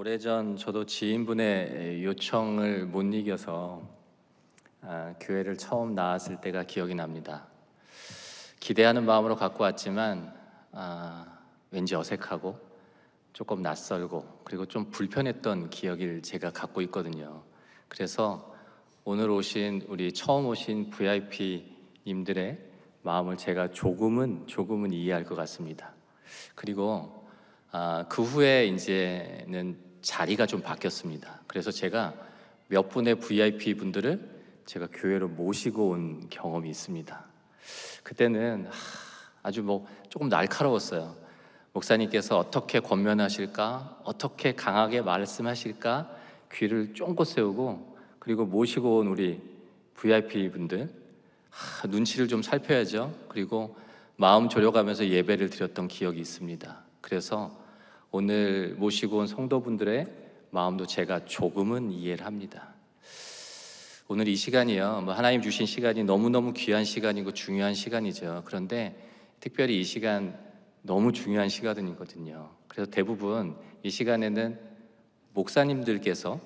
오래전 저도 지인분의 요청을 못 이겨서 교회를 처음 나왔을 때가 기억이 납니다. 기대하는 마음으로 갖고 왔지만 왠지 어색하고 조금 낯설고 그리고 좀 불편했던 기억을 제가 갖고 있거든요. 그래서 오늘 오신 우리 처음 오신 VIP님들의 마음을 제가 조금은 이해할 것 같습니다. 그리고 그 후에 이제는 자리가 좀 바뀌었습니다. 그래서 제가 몇 분의 VIP 분들을 제가 교회로 모시고 온 경험이 있습니다. 그때는 아주 조금 날카로웠어요. 목사님께서 어떻게 권면하실까, 어떻게 강하게 말씀하실까 귀를 쫑긋 세우고, 그리고 모시고 온 우리 VIP 분들 눈치를 좀 살펴야죠. 그리고 마음 졸여가면서 예배를 드렸던 기억이 있습니다. 그래서 오늘 모시고 온 성도분들의 마음도 제가 조금은 이해를 합니다. 오늘 이 시간이요, 하나님 주신 시간이 너무너무 귀한 시간이고 중요한 시간이죠. 그런데 특별히 이 시간 너무 중요한 시간이거든요. 그래서 대부분 이 시간에는 목사님들께서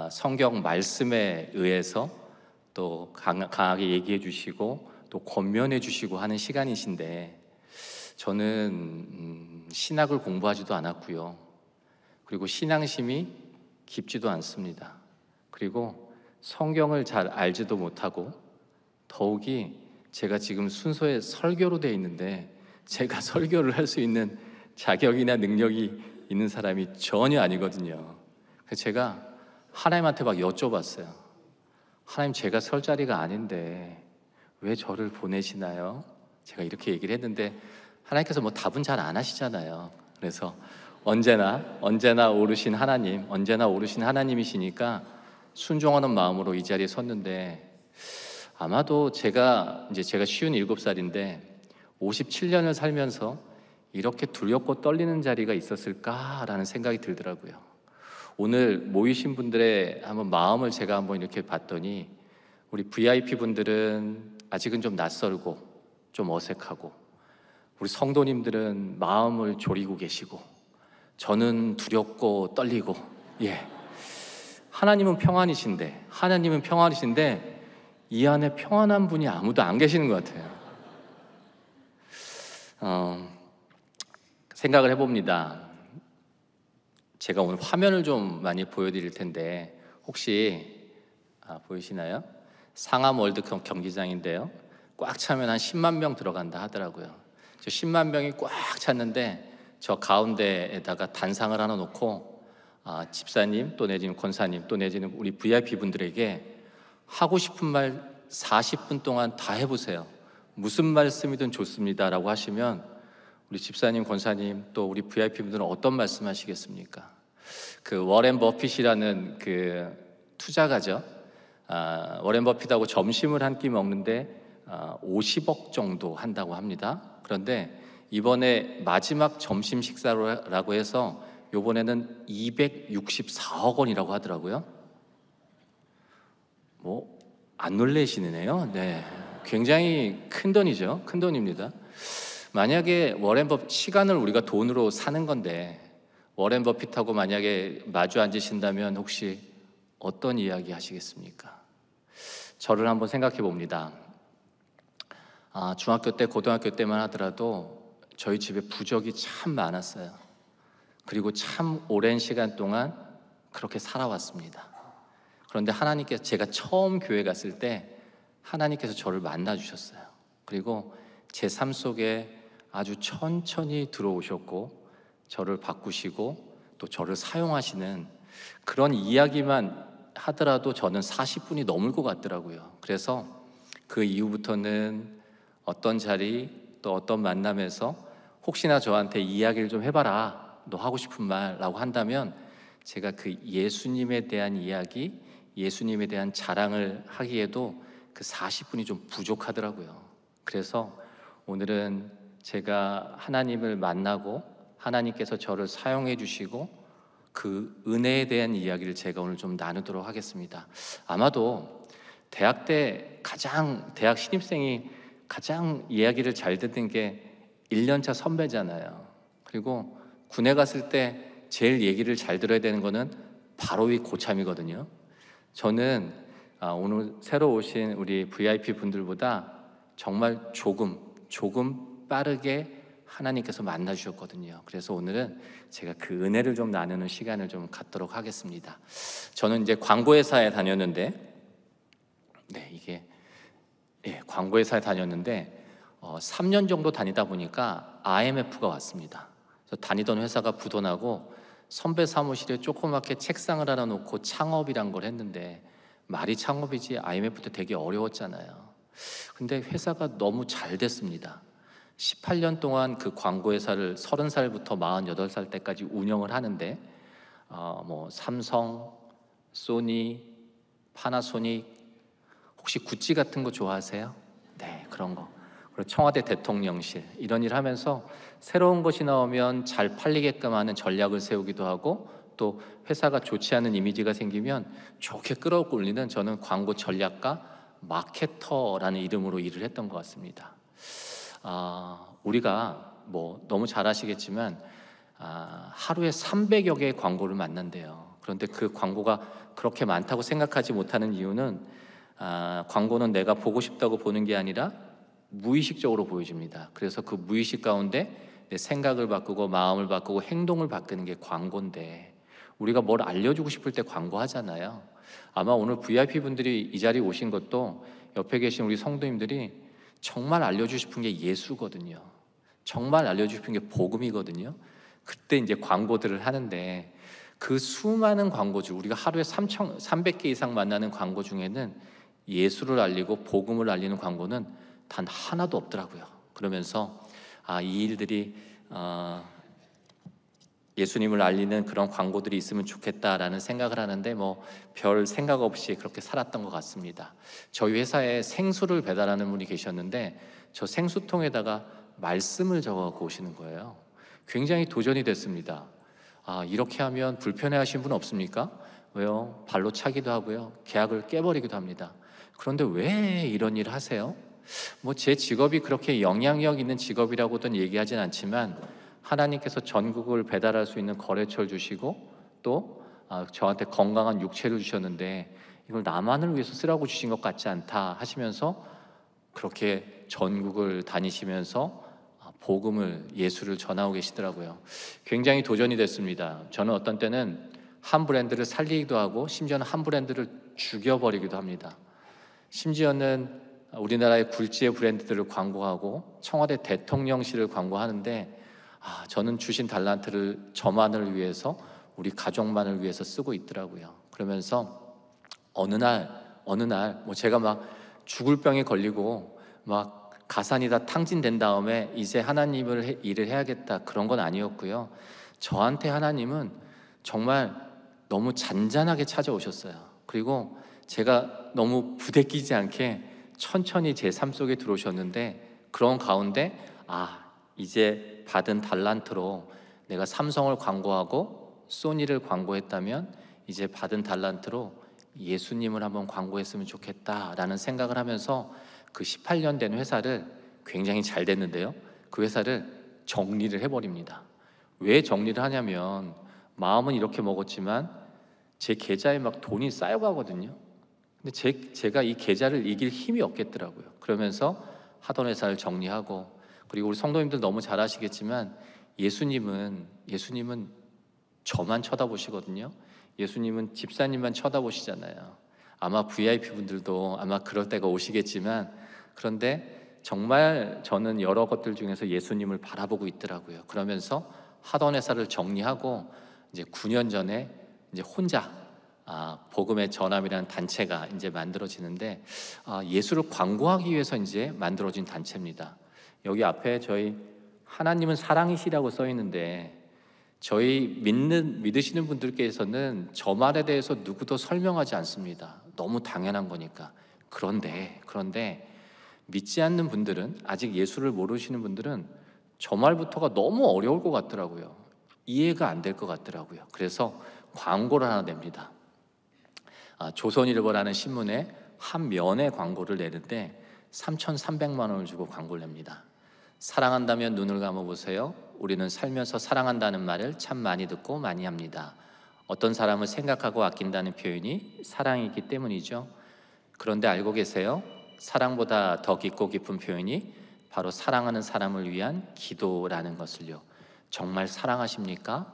성경 말씀에 의해서 또 강하게 얘기해 주시고 또 권면해 주시고 하는 시간이신데, 저는 신학을 공부하지도 않았고요. 그리고 신앙심이 깊지도 않습니다. 그리고 성경을 잘 알지도 못하고, 더욱이 제가 지금 순서에 설교로 되어 있는데 제가 설교를 할 수 있는 자격이나 능력이 있는 사람이 전혀 아니거든요. 그래서 제가 하나님한테 막 여쭤봤어요. 하나님, 제가 설 자리가 아닌데 왜 저를 보내시나요? 제가 이렇게 얘기를 했는데 하나님께서 답은 잘 안 하시잖아요. 그래서 언제나 오르신 하나님, 언제나 오르신 하나님이시니까 순종하는 마음으로 이 자리에 섰는데, 아마도 제가 57살인데 57년을 살면서 이렇게 두렵고 떨리는 자리가 있었을까라는 생각이 들더라고요. 오늘 모이신 분들의 한번 마음을 제가 한번 이렇게 봤더니, 우리 VIP 분들은 아직은 좀 낯설고 좀 어색하고, 우리 성도님들은 마음을 졸이고 계시고, 저는 두렵고 떨리고, 하나님은 평안이신데 이 안에 평안한 분이 아무도 안 계시는 것 같아요. 생각을 해봅니다. 제가 오늘 화면을 좀 많이 보여드릴 텐데 혹시 보이시나요? 상암 월드컵 경기장인데요, 꽉 차면 한 10만 명 들어간다 하더라고요. 저 10만 명이 꽉 찼는데 저 가운데에다가 단상을 하나 놓고 집사님 또 내지는 권사님 또 내지는 우리 VIP 분들에게 하고 싶은 말 40분 동안 다 해보세요. 무슨 말씀이든 좋습니다 라고 하시면 우리 집사님, 권사님 또 우리 VIP 분들은 어떤 말씀 하시겠습니까? 그 워렌 버핏이라는 그 투자가죠. 워렌 버핏하고 점심을 한 끼 먹는데 50억 정도 한다고 합니다. 그런데 이번에 마지막 점심 식사라고 해서 이번에는 264억 원이라고 하더라고요. 안 놀래시네요. 네, 굉장히 큰 돈이죠. 큰 돈입니다. 만약에 워렌 버핏, 시간을 우리가 돈으로 사는 건데 워렌 버핏하고 만약에 마주 앉으신다면 혹시 어떤 이야기 하시겠습니까? 저를 한번 생각해 봅니다. 중학교 때, 고등학교 때만 하더라도 저희 집에 부적이 참 많았어요. 그리고 참 오랜 시간 동안 그렇게 살아왔습니다. 그런데 하나님께서, 제가 처음 교회 갔을 때 하나님께서 저를 만나 주셨어요. 그리고 제 삶 속에 아주 천천히 들어오셨고 저를 바꾸시고 또 저를 사용하시는 그런 이야기만 하더라도 저는 40분이 넘을 것 같더라고요. 그래서 그 이후부터는 어떤 자리 또 어떤 만남에서 혹시나 저한테 이야기를 좀 해봐라, 너 하고 싶은 말라고 한다면 제가 그 예수님에 대한 이야기, 예수님에 대한 자랑을 하기에도 그 40분이 좀 부족하더라고요. 그래서 오늘은 제가 하나님을 만나고 하나님께서 저를 사용해 주시고 그 은혜에 대한 이야기를 제가 오늘 좀 나누도록 하겠습니다. 아마도 대학 신입생이 가장 이야기를 잘 듣는 게 1년차 선배잖아요. 그리고 군에 갔을 때 제일 얘기를 잘 들어야 되는 거는 바로 이 고참이거든요. 저는 오늘 새로 오신 우리 VIP 분들보다 정말 조금 빠르게 하나님께서 만나 주셨거든요. 그래서 오늘은 제가 그 은혜를 좀 나누는 시간을 좀 갖도록 하겠습니다. 저는 이제 광고회사에 다녔는데, 광고회사에 다녔는데 3년 정도 다니다 보니까 IMF가 왔습니다. 그래서 다니던 회사가 부도나고 선배 사무실에 조그맣게 책상을 하나 놓고 창업이란 걸 했는데, 말이 창업이지 IMF 때 되게 어려웠잖아요. 근데 회사가 너무 잘 됐습니다. 18년 동안 그 광고회사를 30살부터 48살 때까지 운영을 하는데 삼성, 소니, 파나소닉, 혹시 구찌 같은 거 좋아하세요? 네, 그런 거. 그리고 청와대 대통령실, 이런 일 하면서 새로운 것이 나오면 잘 팔리게끔 하는 전략을 세우기도 하고, 또 회사가 좋지 않은 이미지가 생기면 좋게 끌어올리는, 저는 광고 전략가 마케터라는 이름으로 일을 했던 것 같습니다. 우리가 너무 잘 아시겠지만 하루에 300여 개의 광고를 만난대요. 그런데 그 광고가 그렇게 많다고 생각하지 못하는 이유는 광고는 내가 보고 싶다고 보는 게 아니라 무의식적으로 보여집니다. 그래서 그 무의식 가운데 내 생각을 바꾸고 마음을 바꾸고 행동을 바꾸는 게 광고인데, 우리가 뭘 알려주고 싶을 때 광고하잖아요. 아마 오늘 VIP 분들이 이 자리에 오신 것도 옆에 계신 우리 성도님들이 정말 알려주고 싶은 게 예수거든요. 정말 알려주고 싶은 게 복음이거든요. 그때 이제 광고들을 하는데, 그 수많은 광고주, 우리가 하루에 300개 이상 만나는 광고 중에는 예수를 알리고 복음을 알리는 광고는 단 하나도 없더라고요. 그러면서 이 일들이 예수님을 알리는 그런 광고들이 있으면 좋겠다라는 생각을 하는데 별 생각 없이 그렇게 살았던 것 같습니다. 저희 회사에 생수를 배달하는 분이 계셨는데, 저 생수통에다가 말씀을 적어갖고 오시는 거예요. 굉장히 도전이 됐습니다. 이렇게 하면 불편해하시는 분 없습니까? 왜요? 발로 차기도 하고요, 계약을 깨버리기도 합니다. 그런데 왜 이런 일을 하세요? 제 직업이 그렇게 영향력 있는 직업이라고는 얘기하진 않지만, 하나님께서 전국을 배달할 수 있는 거래처를 주시고, 또 저한테 건강한 육체를 주셨는데 이걸 나만을 위해서 쓰라고 주신 것 같지 않다 하시면서 그렇게 전국을 다니시면서 복음을, 예수를 전하고 계시더라고요. 굉장히 도전이 됐습니다. 저는 어떤 때는 한 브랜드를 살리기도 하고, 심지어는 한 브랜드를 죽여버리기도 합니다. 심지어는 우리나라의 굴지의 브랜드들을 광고하고 청와대 대통령실을 광고하는데, 저는 주신 달란트를 저만을 위해서, 우리 가족만을 위해서 쓰고 있더라고요. 그러면서 어느 날 제가 막 죽을 병에 걸리고 막 가산이 다 탕진된 다음에 이제 하나님을 일을 해야겠다, 그런 건 아니었고요. 저한테 하나님은 정말 너무 잔잔하게 찾아오셨어요. 그리고 제가 너무 부대끼지 않게 천천히 제 삶 속에 들어오셨는데, 그런 가운데 이제 받은 달란트로 내가 삼성을 광고하고 소니를 광고했다면, 이제 받은 달란트로 예수님을 한번 광고했으면 좋겠다라는 생각을 하면서 그 18년 된 회사를, 굉장히 잘 됐는데요, 그 회사를 정리를 해버립니다. 왜 정리를 하냐면, 마음은 이렇게 먹었지만 제 계좌에 막 돈이 쌓여가거든요. 근데 제가 이 계좌를 이길 힘이 없겠더라고요. 그러면서 하던 회사를 정리하고, 그리고 우리 성도님들 너무 잘 아시겠지만 예수님은 저만 쳐다보시거든요. 예수님은 집사님만 쳐다보시잖아요. 아마 VIP 분들도 아마 그럴 때가 오시겠지만, 그런데 정말 저는 여러 것들 중에서 예수님을 바라보고 있더라고요. 그러면서 하던 회사를 정리하고 이제 9년 전에 이제 혼자 복음의 전함이라는 단체가 이제 만들어지는데, 예수를 광고하기 위해서 이제 만들어진 단체입니다. 여기 앞에 저희 하나님은 사랑이시라고 써 있는데, 저희 믿으시는 분들께서는 저 말에 대해서 누구도 설명하지 않습니다. 너무 당연한 거니까. 그런데 믿지 않는 분들은, 아직 예수를 모르시는 분들은 저 말부터가 너무 어려울 것 같더라고요. 이해가 안 될 것 같더라고요. 그래서 광고를 하나 냅니다. 조선일보라는 신문에 한 면의 광고를 내는데 3,300만 원을 주고 광고를 냅니다. 사랑한다면 눈을 감아보세요. 우리는 살면서 사랑한다는 말을 참 많이 듣고 많이 합니다. 어떤 사람을 생각하고 아낀다는 표현이 사랑이기 때문이죠. 그런데 알고 계세요? 사랑보다 더 깊고 깊은 표현이 바로 사랑하는 사람을 위한 기도라는 것을요. 정말 사랑하십니까?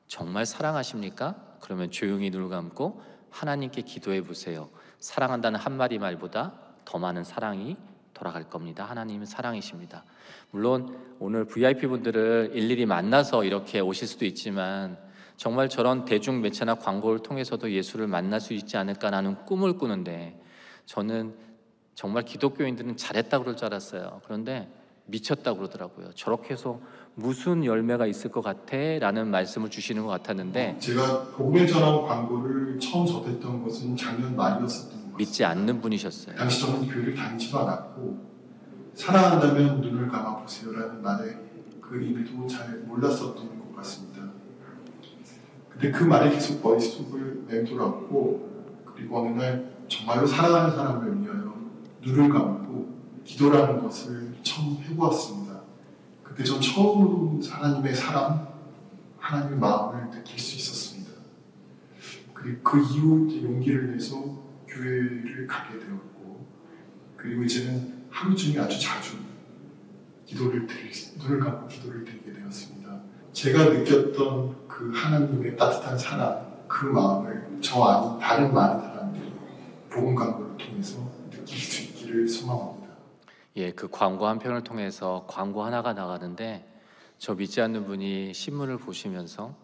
정말 사랑하십니까? 그러면 조용히 눈을 감고 하나님께 기도해 보세요. 사랑한다는 한마디 말보다 더 많은 사랑이 돌아갈 겁니다. 하나님은 사랑이십니다. 물론 오늘 VIP 분들을 일일이 만나서 이렇게 오실 수도 있지만 정말 저런 대중 매체나 광고를 통해서도 예수를 만날 수 있지 않을까라는 꿈을 꾸는데, 저는 정말 기독교인들은 잘했다고 그럴 줄 알았어요. 그런데 미쳤다고 그러더라고요. 저렇게 해서 무슨 열매가 있을 것 같아? 라는 말씀을 주시는 것 같았는데, 제가 복음의 전환 광고를 처음 접했던 것은 작년 말이었었던 것 같습니다. 믿지 않는 분이셨어요. 당시 저는 교회를 다니지도 않았고 사랑한다면 눈을 감아보세요라는 말의 그 의미도 잘 몰랐었던 것 같습니다. 근데 그 말이 계속 머릿속을 맴돌았고, 그리고 어느 날 정말로 사랑하는 사람을 위하여 눈을 감고 기도라는 것을 처음 해보았습니다. 그때 전 처음으로 하나님의 사랑, 하나님의 마음을 느낄 수 있었습니다. 그리고 그 이후 용기를 내서 교회를 가게 되었고, 그리고 이제는 하루 중에 아주 자주 눈을 감고 기도를 드리게 되었습니다. 제가 느꼈던 그 하나님의 따뜻한 사랑, 그 마음을 저 아닌 다른 많은 사람들이 복음 광고를 통해서 느낄 수 있기를 소망합니다. 예, 그 광고 한 편을 통해서 광고 하나가 나가는데, 저 믿지 않는 분이 신문을 보시면서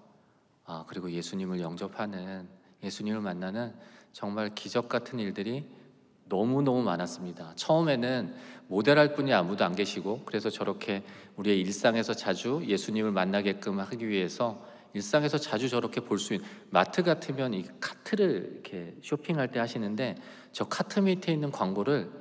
그리고 예수님을 영접하는, 예수님을 만나는 정말 기적 같은 일들이 너무너무 많았습니다. 처음에는 모델할 분이 아무도 안 계시고, 그래서 저렇게 우리의 일상에서 자주 예수님을 만나게끔 하기 위해서 일상에서 자주 저렇게 볼 수 있는, 마트 같으면 이 카트를 이렇게 쇼핑할 때 하시는데 저 카트 밑에 있는 광고를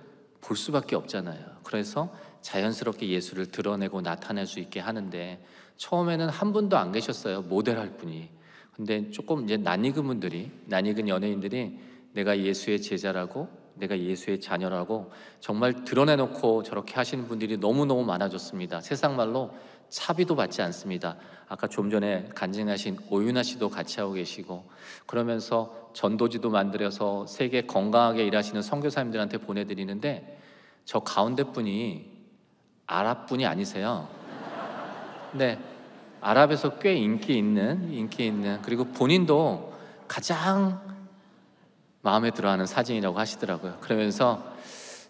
볼 수밖에 없잖아요. 그래서 자연스럽게 예수를 드러내고 나타낼 수 있게 하는데, 처음에는 한 분도 안 계셨어요, 모델할 분이. 근데 조금 이제 낯익은 연예인들이 내가 예수의 제자라고, 내가 예수의 자녀라고 정말 드러내놓고 저렇게 하시는 분들이 너무너무 많아졌습니다. 세상 말로 차비도 받지 않습니다. 아까 좀 전에 간증하신 오윤아 씨도 같이 하고 계시고, 그러면서 전도지도 만들어서 세계 건강하게 일하시는 선교사님들한테 보내드리는데, 저 가운데 분이 아랍 분이 아니세요. 네, 아랍에서 꽤 인기 있는, 그리고 본인도 가장 마음에 들어하는 사진이라고 하시더라고요. 그러면서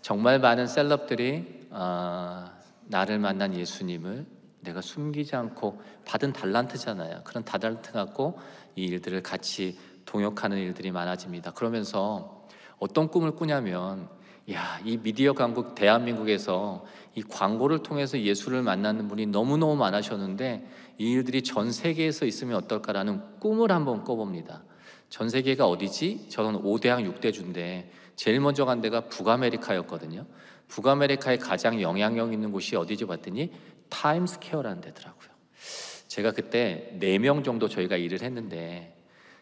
정말 많은 셀럽들이 나를 만난 예수님을 내가 숨기지 않고, 받은 달란트잖아요. 그런 달란트 갖고 이 일들을 같이 동역하는 일들이 많아집니다. 그러면서 어떤 꿈을 꾸냐면, 이 미디어 강국 대한민국에서 이 광고를 통해서 예수를 만나는 분이 너무너무 많으셨는데 이 일들이 전 세계에서 있으면 어떨까라는 꿈을 한번 꿔봅니다. 전 세계가 어디지? 저는 5대학 6대주인데 제일 먼저 간 데가 북아메리카였거든요. 북아메리카에 가장 영향력 있는 곳이 어디지 봤더니 타임스퀘어라는 데더라고요. 제가 그때 4명 정도 저희가 일을 했는데,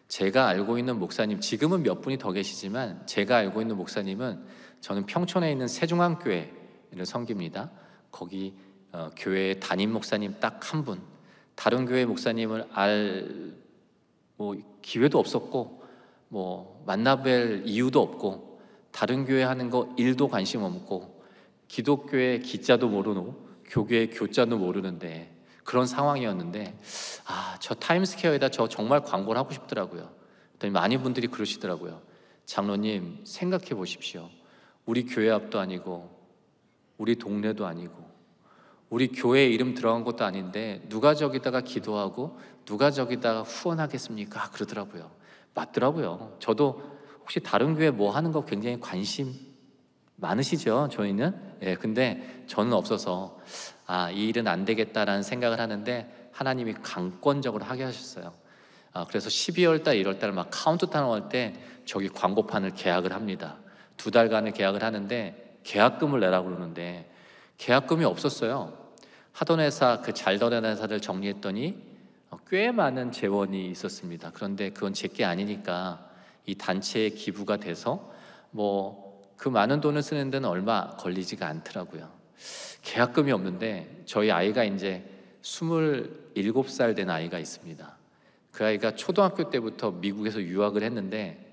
제가 알고 있는 목사님, 지금은 몇 분이 더 계시지만 제가 알고 있는 목사님은, 저는 평촌에 있는 세중앙교회를 섬깁니다. 거기 교회 담임 목사님 딱 한 분, 다른 교회 목사님을 기회도 없었고 만나뵐 이유도 없고, 다른 교회 하는 거 일도 관심 없고, 기독교의 기자도 모르고 교계의 교자도 모르는데 그런 상황이었는데, 저 타임스퀘어에다 저 정말 광고를 하고 싶더라고요. 그랬더니 많은 분들이 그러시더라고요. 장로님, 생각해 보십시오. 우리 교회 앞도 아니고 우리 동네도 아니고 우리 교회 이름 들어간 것도 아닌데 누가 저기다가 기도하고 누가 저기다가 후원하겠습니까? 그러더라고요. 맞더라고요. 저도 혹시 다른 교회 뭐 하는 거 굉장히 관심 많으시죠? 저희는? 근데 저는 없어서 이 일은 안 되겠다라는 생각을 하는데 하나님이 강권적으로 하게 하셨어요. 그래서 12월 달, 1월 달 막 카운트다운 할 때 저기 광고판을 계약을 합니다. 2달간의 계약을 하는데 계약금을 내라고 그러는데 계약금이 없었어요. 하던 회사, 그 잘 되는 회사를 정리했더니 꽤 많은 재원이 있었습니다. 그런데 그건 제게 아니니까 이 단체에 기부가 돼서 그 많은 돈을 쓰는 데는 얼마 걸리지가 않더라고요. 계약금이 없는데 저희 아이가 이제 27살 된 아이가 있습니다. 그 아이가 초등학교 때부터 미국에서 유학을 했는데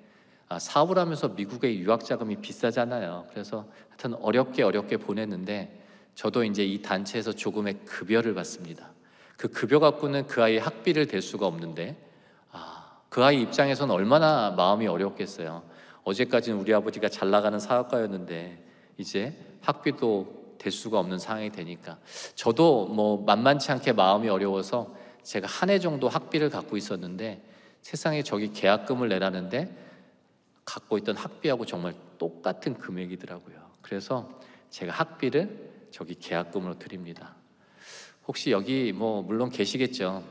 사업을 하면서 미국의 유학 자금이 비싸잖아요. 그래서 하여튼 어렵게 보냈는데 저도 이제 이 단체에서 조금의 급여를 받습니다. 그 급여 갖고는 그 아이의 학비를 댈 수가 없는데 그 아이 입장에서는 얼마나 마음이 어렵겠어요. 어제까지는 우리 아버지가 잘 나가는 사업가였는데 이제 학비도 댈 수가 없는 상황이 되니까 저도 뭐 만만치 않게 마음이 어려워서 제가 한 해 정도 학비를 갖고 있었는데 세상에 저기 계약금을 내라는데 갖고 있던 학비하고 정말 똑같은 금액이더라고요. 그래서 제가 학비를 저기 계약금으로 드립니다. 혹시 여기 뭐 물론 계시겠죠.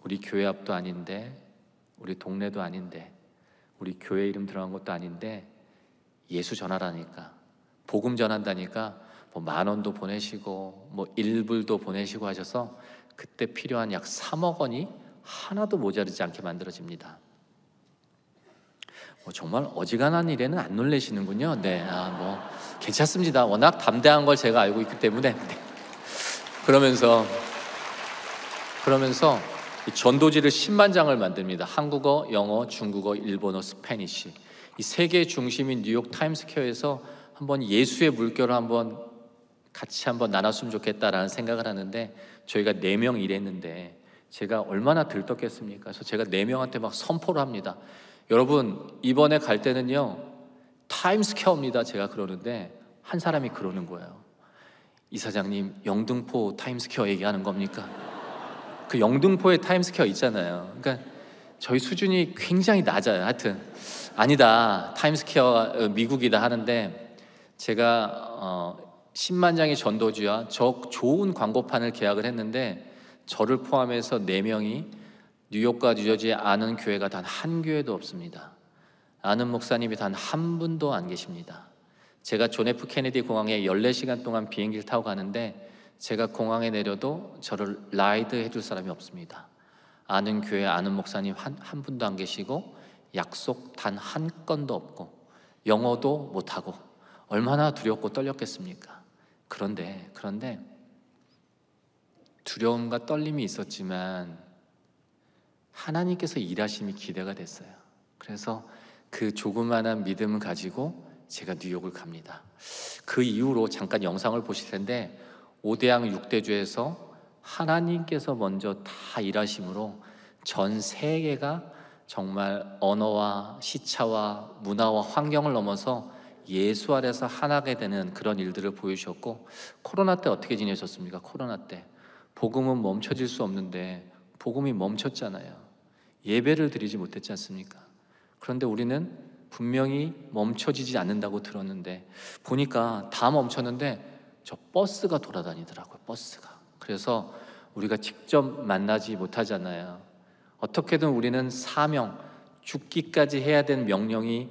우리 교회 앞도 아닌데 우리 동네도 아닌데 우리 교회 이름 들어간 것도 아닌데 예수 전하라니까 복음 전한다니까 뭐 10,000원도 보내시고 뭐 1불도 보내시고 하셔서 그때 필요한 약 3억 원이 하나도 모자르지 않게 만들어집니다. 정말 어지간한 일에는 안 놀라시는군요. 네, 뭐 괜찮습니다. 워낙 담대한 걸 제가 알고 있기 때문에. 그러면서 이 전도지를 10만 장을 만듭니다. 한국어, 영어, 중국어, 일본어, 스페니쉬. 이 세계의 중심인 뉴욕 타임스퀘어에서 한번 예수의 물결을 같이 나눴으면 좋겠다라는 생각을 하는데 저희가 4명 일했는데 제가 얼마나 들떴겠습니까? 그래서 제가 4명한테 막 선포를 합니다. 여러분 이번에 갈 때는요 타임스퀘어입니다. 제가 그러는데 한 사람이 그러는 거예요. 이사장님 영등포 타임스퀘어 얘기하는 겁니까? 그 영등포에 타임스퀘어 있잖아요. 그러니까 저희 수준이 굉장히 낮아요. 하여튼 아니다 타임스퀘어 미국이다 하는데 제가 10만 장의 전도지와 저 좋은 광고판을 계약을 했는데 저를 포함해서 4명이 뉴욕과 뉴저지에 아는 교회가 단 한 교회도 없습니다. 아는 목사님이 단 한 분도 안 계십니다. 제가 존 F 케네디 공항에 14시간 동안 비행기를 타고 가는데 제가 공항에 내려도 저를 라이드 해줄 사람이 없습니다. 아는 교회 아는 목사님 한 분도 안 계시고 약속 단 한 건도 없고 영어도 못하고 얼마나 두렵고 떨렸겠습니까? 그런데 두려움과 떨림이 있었지만 하나님께서 일하심이 기대가 됐어요. 그래서 그 조그마한 믿음을 가지고 제가 뉴욕을 갑니다. 그 이후로 잠깐 영상을 보실 텐데 5대양 6대주에서 하나님께서 먼저 다 일하심으로 전 세계가 정말 언어와 시차와 문화와 환경을 넘어서 예수 아래서 하나가 되는 그런 일들을 보여주셨고 코로나 때 어떻게 지내셨습니까? 코로나 때 복음은 멈춰질 수 없는데 복음이 멈췄잖아요. 예배를 드리지 못했지 않습니까? 그런데 우리는 분명히 멈춰지지 않는다고 들었는데 보니까 다 멈췄는데 저 버스가 돌아다니더라고요. 버스가. 그래서 우리가 직접 만나지 못하잖아요. 어떻게든 우리는 사명, 죽기까지 해야 된 명령이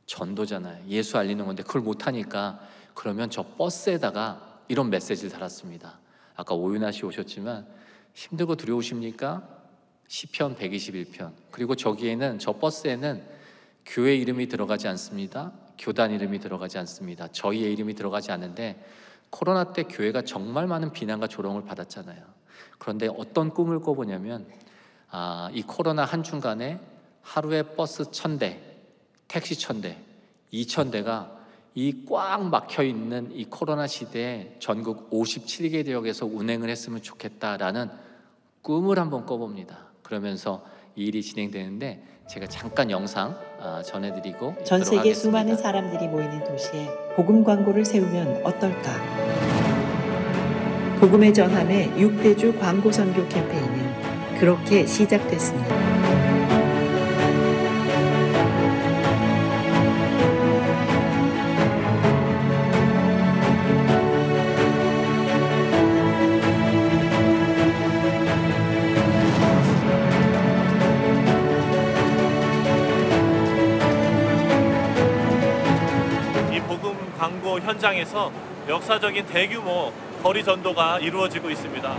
전도잖아요. 예수 알리는 건데 그걸 못하니까 그러면 저 버스에다가 이런 메시지를 달았습니다. 아까 오윤아 씨 오셨지만 힘들고 두려우십니까? 시편 121편. 그리고 저기에는 저 버스에는 교회 이름이 들어가지 않습니다. 교단 이름이 들어가지 않습니다. 저희의 이름이 들어가지 않는데 코로나 때 교회가 정말 많은 비난과 조롱을 받았잖아요. 그런데 어떤 꿈을 꿔보냐면 이 코로나 한중간에 하루에 버스 1,000대, 택시 1,000대, 2,000대가 이 꽉 막혀있는 이 코로나 시대에 전국 57개 지역에서 운행을 했으면 좋겠다라는 꿈을 한번 꿔봅니다. 그러면서 이 일이 진행되는데 제가 잠깐 영상 전해드리고 전 세계 하겠습니다. 수많은 사람들이 모이는 도시에 복음 광고를 세우면 어떨까? 복음의 전함의 6대주 광고 선교 캠페인은 그렇게 시작됐습니다. 광고 현장에서 역사적인 대규모 거리 전도가 이루어지고 있습니다.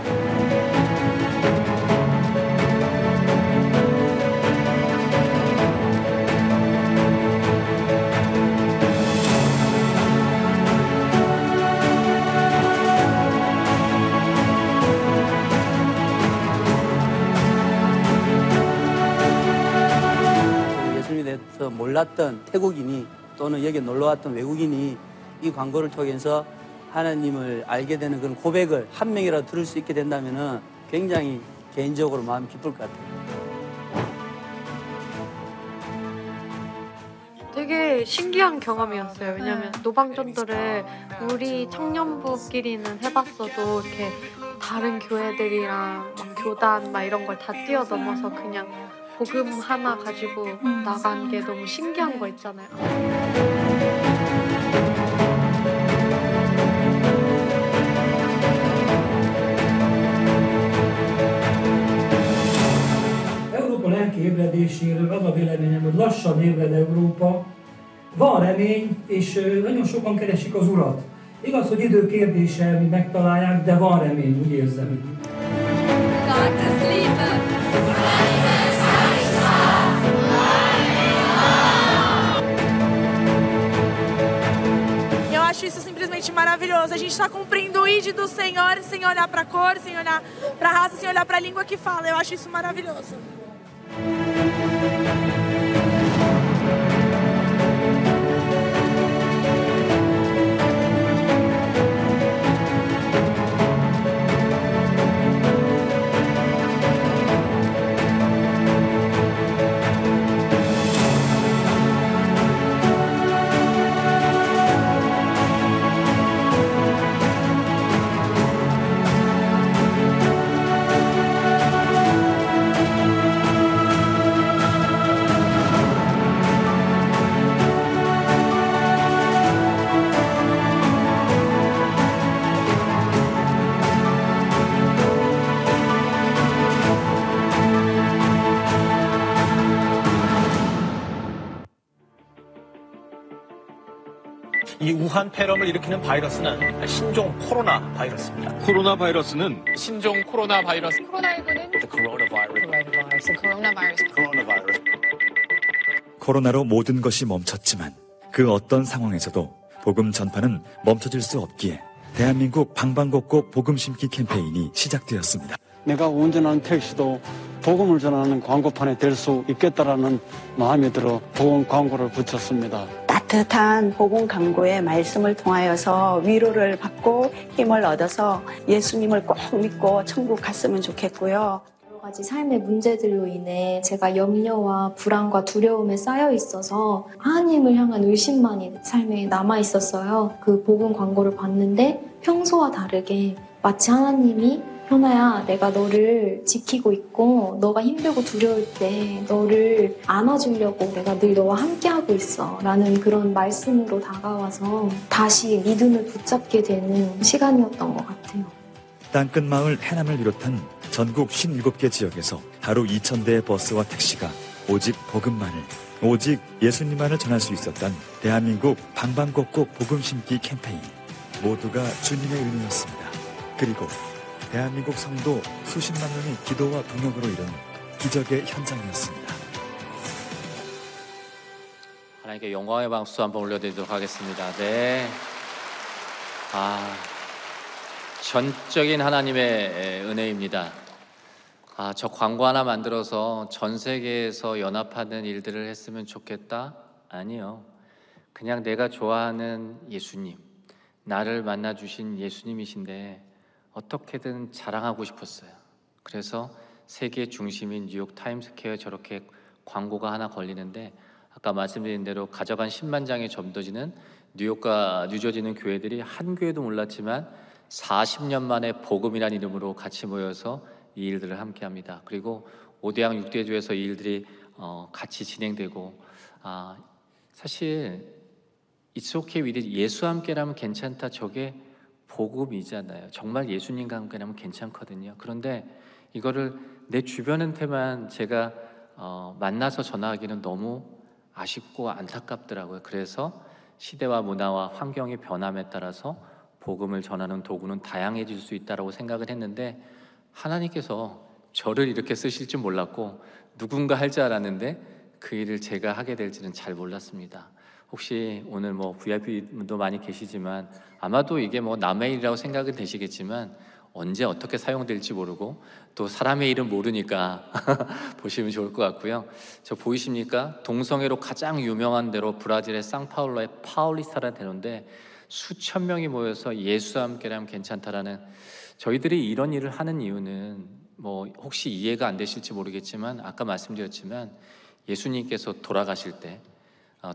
대해서 몰랐던 태국인이 또는 여기 놀러왔던 외국인이 이 광고를 통해서 하나님을 알게 되는 그런 고백을 한 명이라도 들을 수 있게 된다면 굉장히 개인적으로 마음이 기쁠 것 같아요. 되게 신기한 경험이었어요. 왜냐면 노방전도를 우리 청년부끼리는 해봤어도 이렇게 다른 교회들이랑 막 교단 막 이런 걸 다 뛰어넘어서 그냥 복음 하나 가지고 나간 게 너무 신기한 거 있잖아요. Európa lelki ébredéséről az a véleményem, hogy lassan ébred Európa. Van remény, és nagyon sokan keresik az Urat. Igaz, hogy idő kérdése, mi megtalálják, de van remény, úgy érzem. Eu acho isso simplesmente maravilhoso. A gente está cumprindo o ID do Senhor sem olhar para a cor, sem olhar para a raça, sem olhar para a língua que fala. Eu acho isso maravilhoso. 이 우한 폐렴을 일으키는 바이러스는 신종 코로나 바이러스입니다. 코로나 바이러스는 신종 코로나 바이러스. The coronavirus. 코로나로 모든 것이 멈췄지만 그 어떤 상황에서도 복음 전파는 멈춰질 수 없기에 대한민국 방방곡곡 복음 심기 캠페인이 시작되었습니다. 내가 운전하는 택시도 복음을 전하는 광고판에 될 수 있겠다라는 마음이 들어 복음 광고를 붙였습니다. 따뜻한 복음 광고의 말씀을 통하여서 위로를 받고 힘을 얻어서 예수님을 꼭 믿고 천국 갔으면 좋겠고요. 여러 가지 삶의 문제들로 인해 제가 염려와 불안과 두려움에 쌓여 있어서 하나님을 향한 의심만이 삶에 남아 있었어요. 그 복음 광고를 봤는데 평소와 다르게 마치 하나님이 현아야, 내가 너를 지키고 있고 너가 힘들고 두려울 때 너를 안아주려고 내가 늘 너와 함께하고 있어 라는 그런 말씀으로 다가와서 다시 믿음을 붙잡게 되는 시간이었던 것 같아요. 땅끝마을 해남을 비롯한 전국 57개 지역에서 하루 2,000대의 버스와 택시가 오직 복음만을, 오직 예수님만을 전할 수 있었던 대한민국 방방곡곡 복음 심기 캠페인. 모두가 주님의 은혜였습니다. 그리고 대한민국 성도 수십만 명의 기도와 동역으로 이룬 기적의 현장이었습니다. 하나님께 영광의 박수 한번 올려드리도록 하겠습니다. 네. 전적인 하나님의 은혜입니다. 저 광고 하나 만들어서 전 세계에서 연합하는 일들을 했으면 좋겠다? 아니요. 그냥 내가 좋아하는 예수님, 나를 만나주신 예수님이신데 어떻게든 자랑하고 싶었어요. 그래서 세계 중심인 뉴욕 타임스퀘어에 저렇게 광고가 하나 걸리는데 아까 말씀드린 대로 가져간 10만 장이 점도지는 뉴욕과 뉴저지는 교회들이 한 교회도 몰랐지만 40년 만에 복음이라는 이름으로 같이 모여서 이 일들을 함께합니다. 그리고 5대양 6대주에서 이 일들이 같이 진행되고 사실 It's okay with it. 예수와 함께라면 괜찮다. 저게 복음이잖아요. 정말 예수님과 함께라면 괜찮거든요. 그런데 이거를 내 주변한테만 제가 만나서 전하기는 너무 아쉽고 안타깝더라고요. 그래서 시대와 문화와 환경의 변함에 따라서 복음을 전하는 도구는 다양해질 수 있다고 생각을 했는데 하나님께서 저를 이렇게 쓰실 줄 몰랐고 누군가 할 줄 알았는데 그 일을 제가 하게 될지는 잘 몰랐습니다. 혹시 오늘 VIP도 많이 계시지만 아마도 이게 남의 일이라고 생각은 되시겠지만 언제 어떻게 사용될지 모르고 또 사람의 이름 모르니까 보시면 좋을 것 같고요. 저 보이십니까? 동성애로 가장 유명한 데로 브라질의 상파울로의 파울리스타라는 데인데 수천 명이 모여서 예수와 함께라면 괜찮다라는, 저희들이 이런 일을 하는 이유는 뭐 혹시 이해가 안 되실지 모르겠지만 아까 말씀드렸지만 예수님께서 돌아가실 때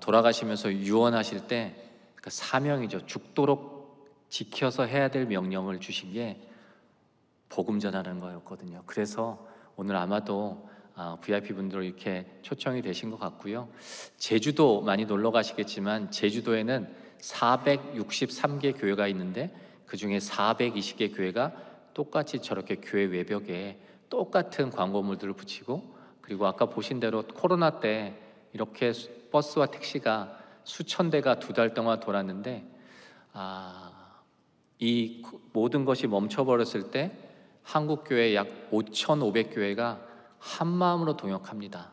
돌아가시면서 유언하실 때 그 사명이죠. 죽도록 지켜서 해야 될 명령을 주신 게 복음 전하는 거였거든요. 그래서 오늘 아마도 VIP 분들 이렇게 초청이 되신 것 같고요. 제주도 많이 놀러 가시겠지만 제주도에는 463개 교회가 있는데 그 중에 420개 교회가 똑같이 저렇게 교회 외벽에 똑같은 광고물들을 붙이고, 그리고 아까 보신 대로 코로나 때 이렇게 버스와 택시가 수천 대가 2달 동안 돌았는데 이 모든 것이 멈춰버렸을 때 한국교회 약 5,500교회가 한 마음으로 동역합니다.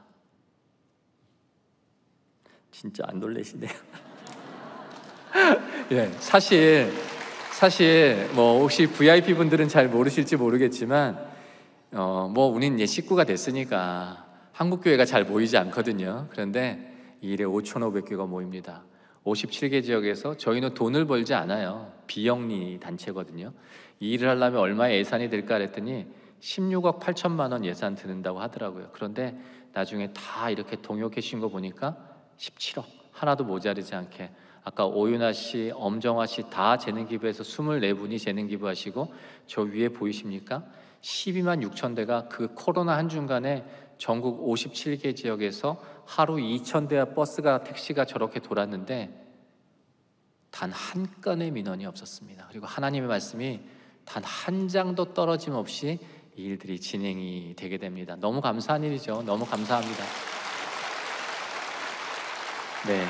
진짜 안 놀라시네요. 예, 사실 뭐 혹시 VIP 분들은 잘 모르실지 모르겠지만 뭐 우린 이제 식구가 됐으니까 한국교회가 잘 모이지 않거든요. 그런데 이 일에 5,500교가 모입니다. 57개 지역에서 저희는 돈을 벌지 않아요. 비영리 단체거든요. 이 일을 하려면 얼마의 예산이 들까 그랬더니 16억 8천만 원 예산 드는다고 하더라고요. 그런데 나중에 다 이렇게 동역해 주신 거 보니까 17억 하나도 모자르지 않게, 아까 오윤아 씨, 엄정화 씨 다 재능 기부해서 24분이 재능 기부하시고, 저 위에 보이십니까? 12만 6천 대가 그 코로나 한 중간에 전국 57개 지역에서 하루 2,000대와 버스가 택시가 저렇게 돌았는데 단 한 건의 민원이 없었습니다. 그리고 하나님의 말씀이 단 한 장도 떨어짐 없이 이 일들이 진행이 되게 됩니다. 너무 감사한 일이죠. 너무 감사합니다. 네.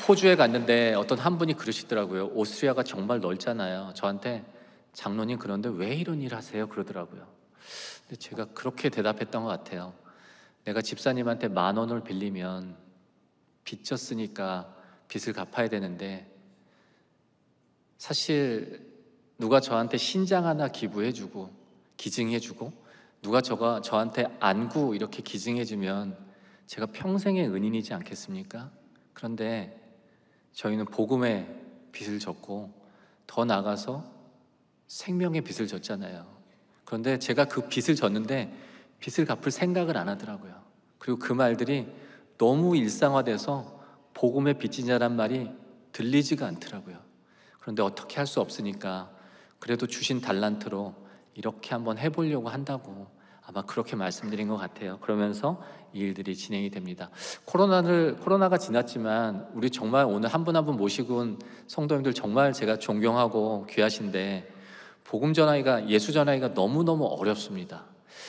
호주에 갔는데 어떤 한 분이 그러시더라고요. 오스트리아가 정말 넓잖아요. 저한테 장로님 그런데 왜 이런 일 하세요? 그러더라고요. 근데 제가 그렇게 대답했던 것 같아요. 내가 집사님한테 10,000원을 빌리면 빚졌으니까 빚을 갚아야 되는데, 사실 누가 저한테 신장 하나 기부해주고 기증해주고 누가 저한테 안구 이렇게 기증해주면 제가 평생의 은인이지 않겠습니까? 그런데 저희는 복음의 빚을 졌고 더 나아가서 생명의 빚을 졌잖아요. 그런데 제가 그 빚을 졌는데 빚을 갚을 생각을 안 하더라고요. 그리고 그 말들이 너무 일상화돼서 복음의 빚진 자란 말이 들리지가 않더라고요. 그런데 어떻게 할 수 없으니까 그래도 주신 달란트로 이렇게 한번 해보려고 한다고 아마 그렇게 말씀드린 것 같아요. 그러면서 이 일들이 진행이 됩니다. 코로나가 지났지만 우리 정말 오늘 한 분 한 분 모시고 온 성도님들 정말 제가 존경하고 귀하신데, 복음 전하기가, 예수 전하기가 너무너무 어렵습니다.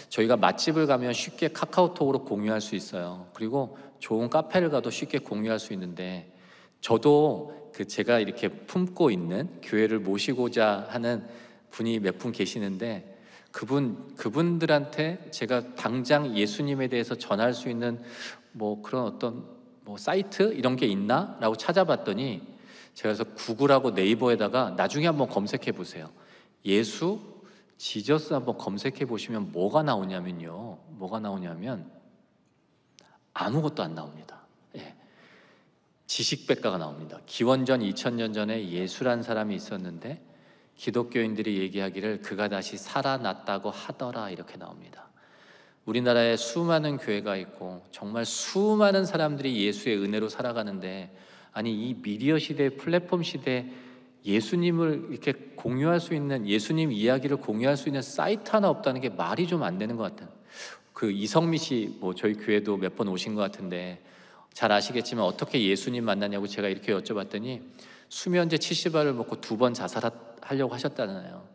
저희가 맛집을 가면 쉽게 카카오톡으로 공유할 수 있어요. 그리고 좋은 카페를 가도 쉽게 공유할 수 있는데, 저도 제가 이렇게 품고 있는 교회를 모시고자 하는 분이 몇 분 계시는데 그분들한테 제가 당장 예수님에 대해서 전할 수 있는 뭐 그런 어떤 뭐 사이트 이런 게 있나? 라고 찾아봤더니, 제가 그래서 구글하고 네이버에다가 나중에 한번 검색해 보세요. 예수, 지저스 한번 검색해 보시면 뭐가 나오냐면 아무것도 안 나옵니다. 예. 지식백과가 나옵니다. 기원전 2000년 전에 예수란 사람이 있었는데 기독교인들이 얘기하기를 그가 다시 살아났다고 하더라, 이렇게 나옵니다. 우리나라에 수많은 교회가 있고 정말 수많은 사람들이 예수의 은혜로 살아가는데, 아니 이 미디어 시대, 플랫폼 시대 예수님을 이렇게 공유할 수 있는, 예수님 이야기를 공유할 수 있는 사이트 하나 없다는 게 말이 좀 안 되는 것 같아요. 그 이성미 씨, 뭐 저희 교회도 몇 번 오신 것 같은데 잘 아시겠지만 어떻게 예수님 만나냐고 제가 이렇게 여쭤봤더니 수면제 70알을 먹고 2번 자살하려고 하셨다잖아요.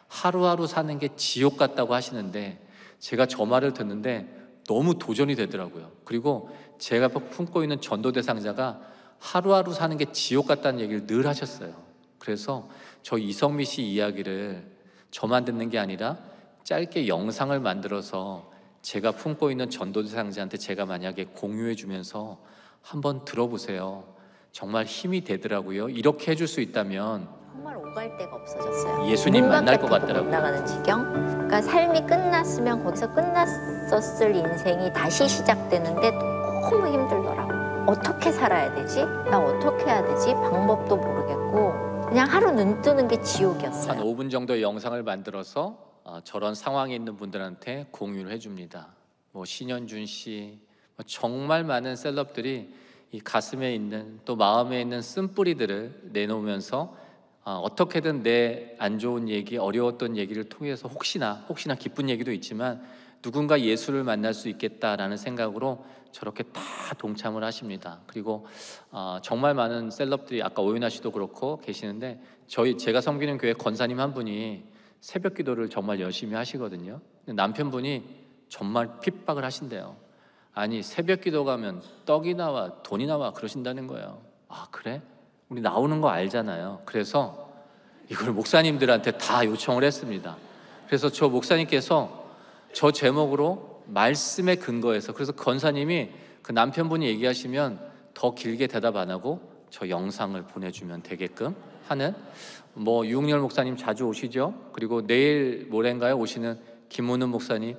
하루하루 사는 게 지옥 같다고 하시는데 제가 저 말을 듣는데 너무 도전이 되더라고요. 그리고 제가 품고 있는 전도 대상자가 하루하루 사는 게 지옥 같다는 얘기를 늘 하셨어요. 그래서 저 이성미 씨 이야기를 저만 듣는 게 아니라 짧게 영상을 만들어서 제가 품고 있는 전도 대상자한테 제가 만약에 공유해 주면서 한번 들어보세요. 정말 힘이 되더라고요. 이렇게 해줄 수 있다면 정말 오갈 데가 없어졌어요. 예수님 만날 것 같아도 같더라고요. 못 나가는 지경. 그러니까 삶이 끝났으면 거기서 끝났었을 인생이 다시 시작되는데 너무 힘들더라고. 어떻게 살아야 되지? 나 어떻게 해야 되지? 방법도 모르겠고 그냥 하루 눈 뜨는 게 지옥이었어요. 한 5분 정도의 영상을 만들어서 저런 상황에 있는 분들한테 공유를 해줍니다. 뭐 신현준 씨, 정말 많은 셀럽들이 이 가슴에 있는 또 마음에 있는 쓴뿌리들을 내놓으면서 어떻게든 내 안 좋은 얘기, 어려웠던 얘기를 통해서 혹시나 기쁜 얘기도 있지만 누군가 예수를 만날 수 있겠다라는 생각으로 저렇게 다 동참을 하십니다. 그리고 정말 많은 셀럽들이 아까 오윤아 씨도 그렇고 계시는데 제가 섬기는 교회 권사님 한 분이 새벽 기도를 정말 열심히 하시거든요. 근데 남편분이 정말 핍박을 하신대요. 아니 새벽 기도 가면 떡이 나와 돈이 나와 그러신다는 거예요. 아 그래? 우리 나오는 거 알잖아요. 그래서 이걸 목사님들한테 다 요청을 했습니다. 그래서 저 목사님께서 저 제목으로 말씀에 근거해서 그래서 권사님이 그 남편분이 얘기하시면 더 길게 대답 안 하고 저 영상을 보내주면 되게끔 하는 뭐 유흥열 목사님 자주 오시죠. 그리고 내일 모레인가요 오시는 김문은 목사님.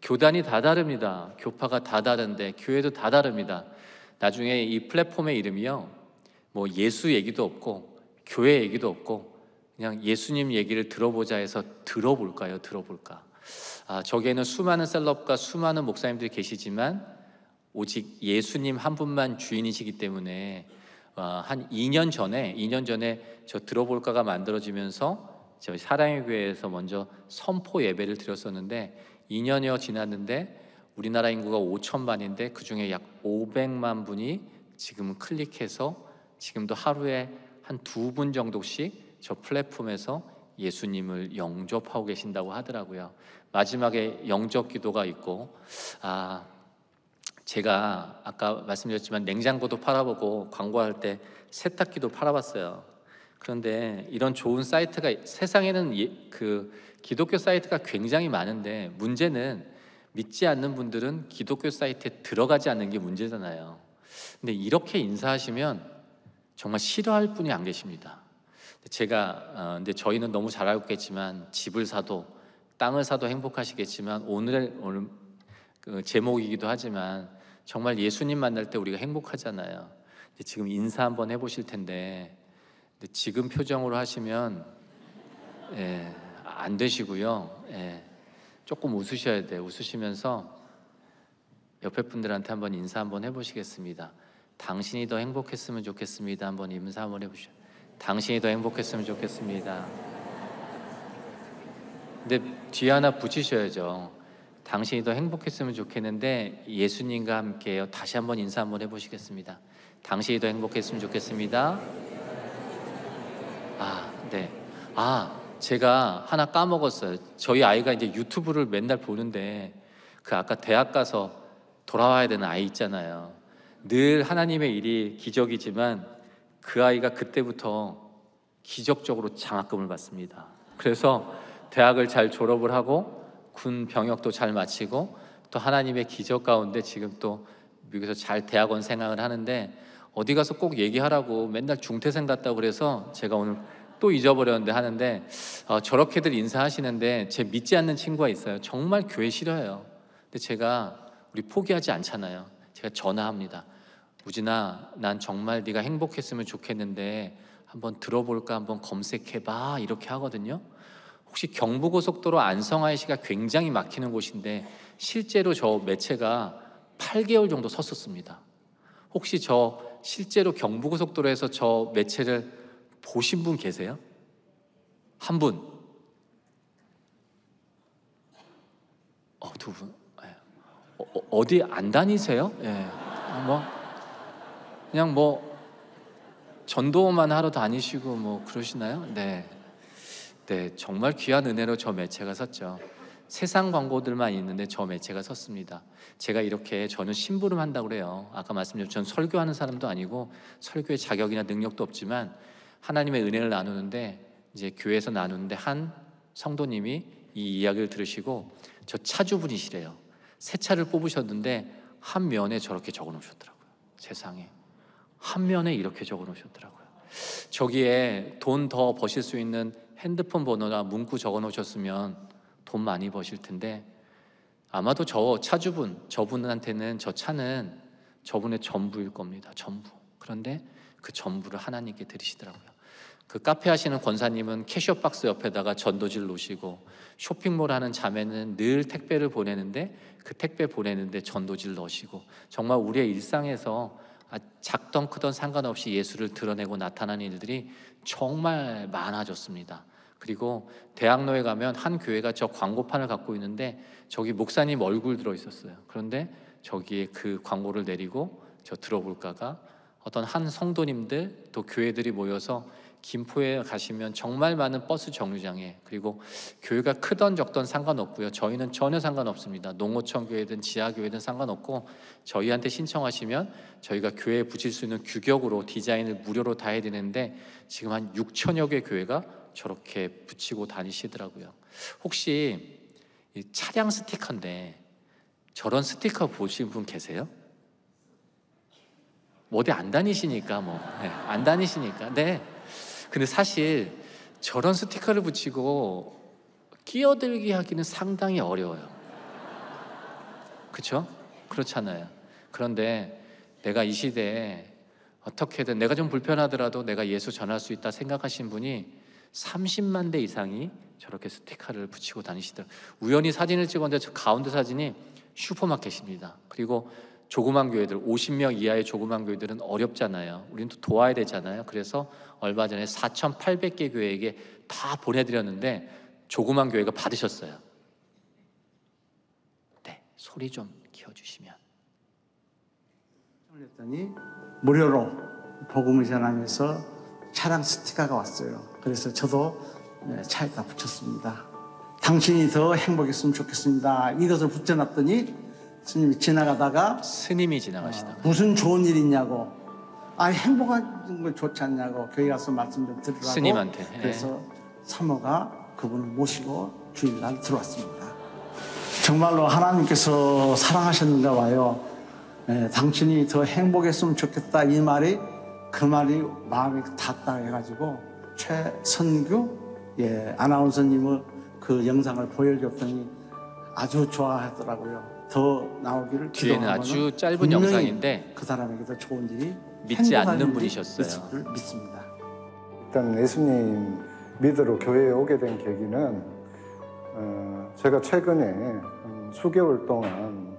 교단이 다 다릅니다. 교파가 다 다른데 교회도 다 다릅니다. 나중에 이 플랫폼의 이름이요 뭐 예수 얘기도 없고 교회 얘기도 없고 그냥 예수님 얘기를 들어보자 해서 들어볼까요? 들어볼까? 저기에는 수많은 셀럽과 수많은 목사님들이 계시지만 오직 예수님 한 분만 주인이시기 때문에 한 2년 전에 저 들어볼까가 만들어지면서 저희 사랑의 교회에서 먼저 선포 예배를 드렸었는데 2년여 지났는데 우리나라 인구가 5천만인데 그중에 약 500만 분이 지금 클릭해서 지금도 하루에 한 2분 정도씩 저 플랫폼에서 예수님을 영접하고 계신다고 하더라고요. 마지막에 영접 기도가 있고 제가 아까 말씀드렸지만 냉장고도 팔아보고 광고할 때 세탁기도 팔아봤어요. 그런데 이런 좋은 사이트가 세상에는 그 기독교 사이트가 굉장히 많은데 문제는 믿지 않는 분들은 기독교 사이트에 들어가지 않는 게 문제잖아요. 근데 이렇게 인사하시면 정말 싫어할 분이 안 계십니다. 근데 저희는 너무 잘 알고 있겠지만 집을 사도 땅을 사도 행복하시겠지만 오늘 그 제목이기도 하지만 정말 예수님 만날 때 우리가 행복하잖아요. 지금 인사 한번 해보실 텐데 지금 표정으로 하시면 안 되시고요. 조금 웃으셔야 돼요. 웃으시면서 옆에 분들한테 한번 인사 한번 해보시겠습니다. 당신이 더 행복했으면 좋겠습니다. 한번 인사 한번 해보시죠. 당신이 더 행복했으면 좋겠습니다. 근데 뒤에 하나 붙이셔야죠. 당신이 더 행복했으면 좋겠는데 예수님과 함께요. 다시 한번 인사 한번 해보시겠습니다. 당신이 더 행복했으면 좋겠습니다. 네. 제가 하나 까먹었어요. 저희 아이가 이제 유튜브를 맨날 보는데 그 아까 대학 가서 돌아와야 되는 아이 있잖아요. 늘 하나님의 일이 기적이지만 그 아이가 그때부터 기적적으로 장학금을 받습니다. 그래서 대학을 잘 졸업을 하고 군 병역도 잘 마치고 또 하나님의 기적 가운데 지금 또 미국에서 잘 대학원 생활을 하는데 어디 가서 꼭 얘기하라고 맨날 중퇴생 같다고 그래서 제가 오늘 또 잊어버렸는데 하는데 저렇게들 인사하시는데 제 믿지 않는 친구가 있어요. 정말 교회 싫어해요. 근데 제가 우리 포기하지 않잖아요. 제가 전화합니다. 우진아, 난 정말 네가 행복했으면 좋겠는데 한번 들어볼까 한번 검색해봐 이렇게 하거든요. 혹시 경부고속도로 안성아이시가 굉장히 막히는 곳인데 실제로 저 매체가 8개월 정도 섰었습니다. 혹시 저 실제로 경부고속도로에서 저 매체를 보신 분 계세요? 한 분? 두 분? 어디 안 다니세요? 그냥 전도만 하러 다니시고 그러시나요? 네, 정말 귀한 은혜로 저 매체가 섰죠. 세상 광고들만 있는데 저 매체가 섰습니다. 제가 저는 심부름 한다고 그래요. 아까 말씀드렸죠. 저는 설교하는 사람도 아니고 설교의 자격이나 능력도 없지만 하나님의 은혜를 나누는데 이제 교회에서 나누는데 한 성도님이 이 이야기를 들으시고 저 차주분이시래요. 새 차를 뽑으셨는데 한 면에 저렇게 적어 놓으셨더라고요. 세상에 한 면에 이렇게 적어 놓으셨더라고요. 저기에 돈 더 버실 수 있는 핸드폰 번호나 문구 적어 놓으셨으면 돈 많이 버실 텐데 아마도 저 차주분, 저분한테는 저 차는 저분의 전부일 겁니다. 전부. 그런데 그 전부를 하나님께 드리시더라고요. 그 카페 하시는 권사님은 캐시어 박스 옆에다가 전도지를 놓으시고, 쇼핑몰 하는 자매는 늘 택배를 보내는데 그 택배 보내는데 전도지를 넣으시고, 정말 우리의 일상에서 작던 크던 상관없이 예수를 드러내고 나타나는 일들이 정말 많아졌습니다. 그리고 대학로에 가면 한 교회가 저 광고판을 갖고 있는데 저기 목사님 얼굴 들어 있었어요. 그런데 저기에 그 광고를 내리고 저 들어볼까가 어떤 한 성도님들 또 교회들이 모여서 김포에 가시면 정말 많은 버스 정류장에, 그리고 교회가 크던 적던 상관없고요. 저희는 전혀 상관없습니다. 농어촌 교회든 지하교회든 상관없고 저희한테 신청하시면 저희가 교회에 붙일 수 있는 규격으로 디자인을 무료로 다 해드리는데 지금 한 6천여 개 교회가 저렇게 붙이고 다니시더라고요. 혹시 이 차량 스티커인데 저런 스티커 보신 분 계세요? 어디 안 다니시니까 안 다니시니까. 네. 근데 사실 저런 스티커를 붙이고 끼어들기 하기는 상당히 어려워요. 그렇죠? 그렇잖아요. 그런데 내가 이 시대에 어떻게든 내가 좀 불편하더라도 내가 예수 전할 수 있다 생각하신 분이 30만 대 이상이 저렇게 스티커를 붙이고 다니시더라고요. 우연히 사진을 찍었는데 저 가운데 사진이 슈퍼마켓입니다. 그리고 조그만 교회들, 50명 이하의 조그만 교회들은 어렵잖아요. 우리는 또 도와야 되잖아요. 그래서 얼마 전에 4,800개 교회에게 다 보내드렸는데 조그만 교회가 받으셨어요. 네, 소리 좀 키워주시면. 했더니 무료로 복음을 전하면서 차량 스티커가 왔어요. 그래서 저도 차에다 붙였습니다. 당신이 더 행복했으면 좋겠습니다. 이것을 붙여놨더니 스님이 지나가다가 스님이 지나가시다가 무슨 좋은 일 있냐고, 행복한 걸 좋지 않냐고 교회 가서 말씀 좀 들으라고 스님한테. 그래서 사모가 그분을 모시고 주일날 들어왔습니다. 정말로 하나님께서 사랑하셨는가 봐요. 당신이 더 행복했으면 좋겠다, 이 말이 그 말이 마음에 닿다 해가지고 최선규 아나운서님의 그 영상을 보여줬더니 아주 좋아하더라고요. 더 나오기를 뒤에는 아주 짧은 영상인데 그 사람에게도 좋은 일이 믿지 않는 분이셨어요. 믿습니다. 일단 예수님 믿으러 교회에 오게 된 계기는 제가 최근에 수개월 동안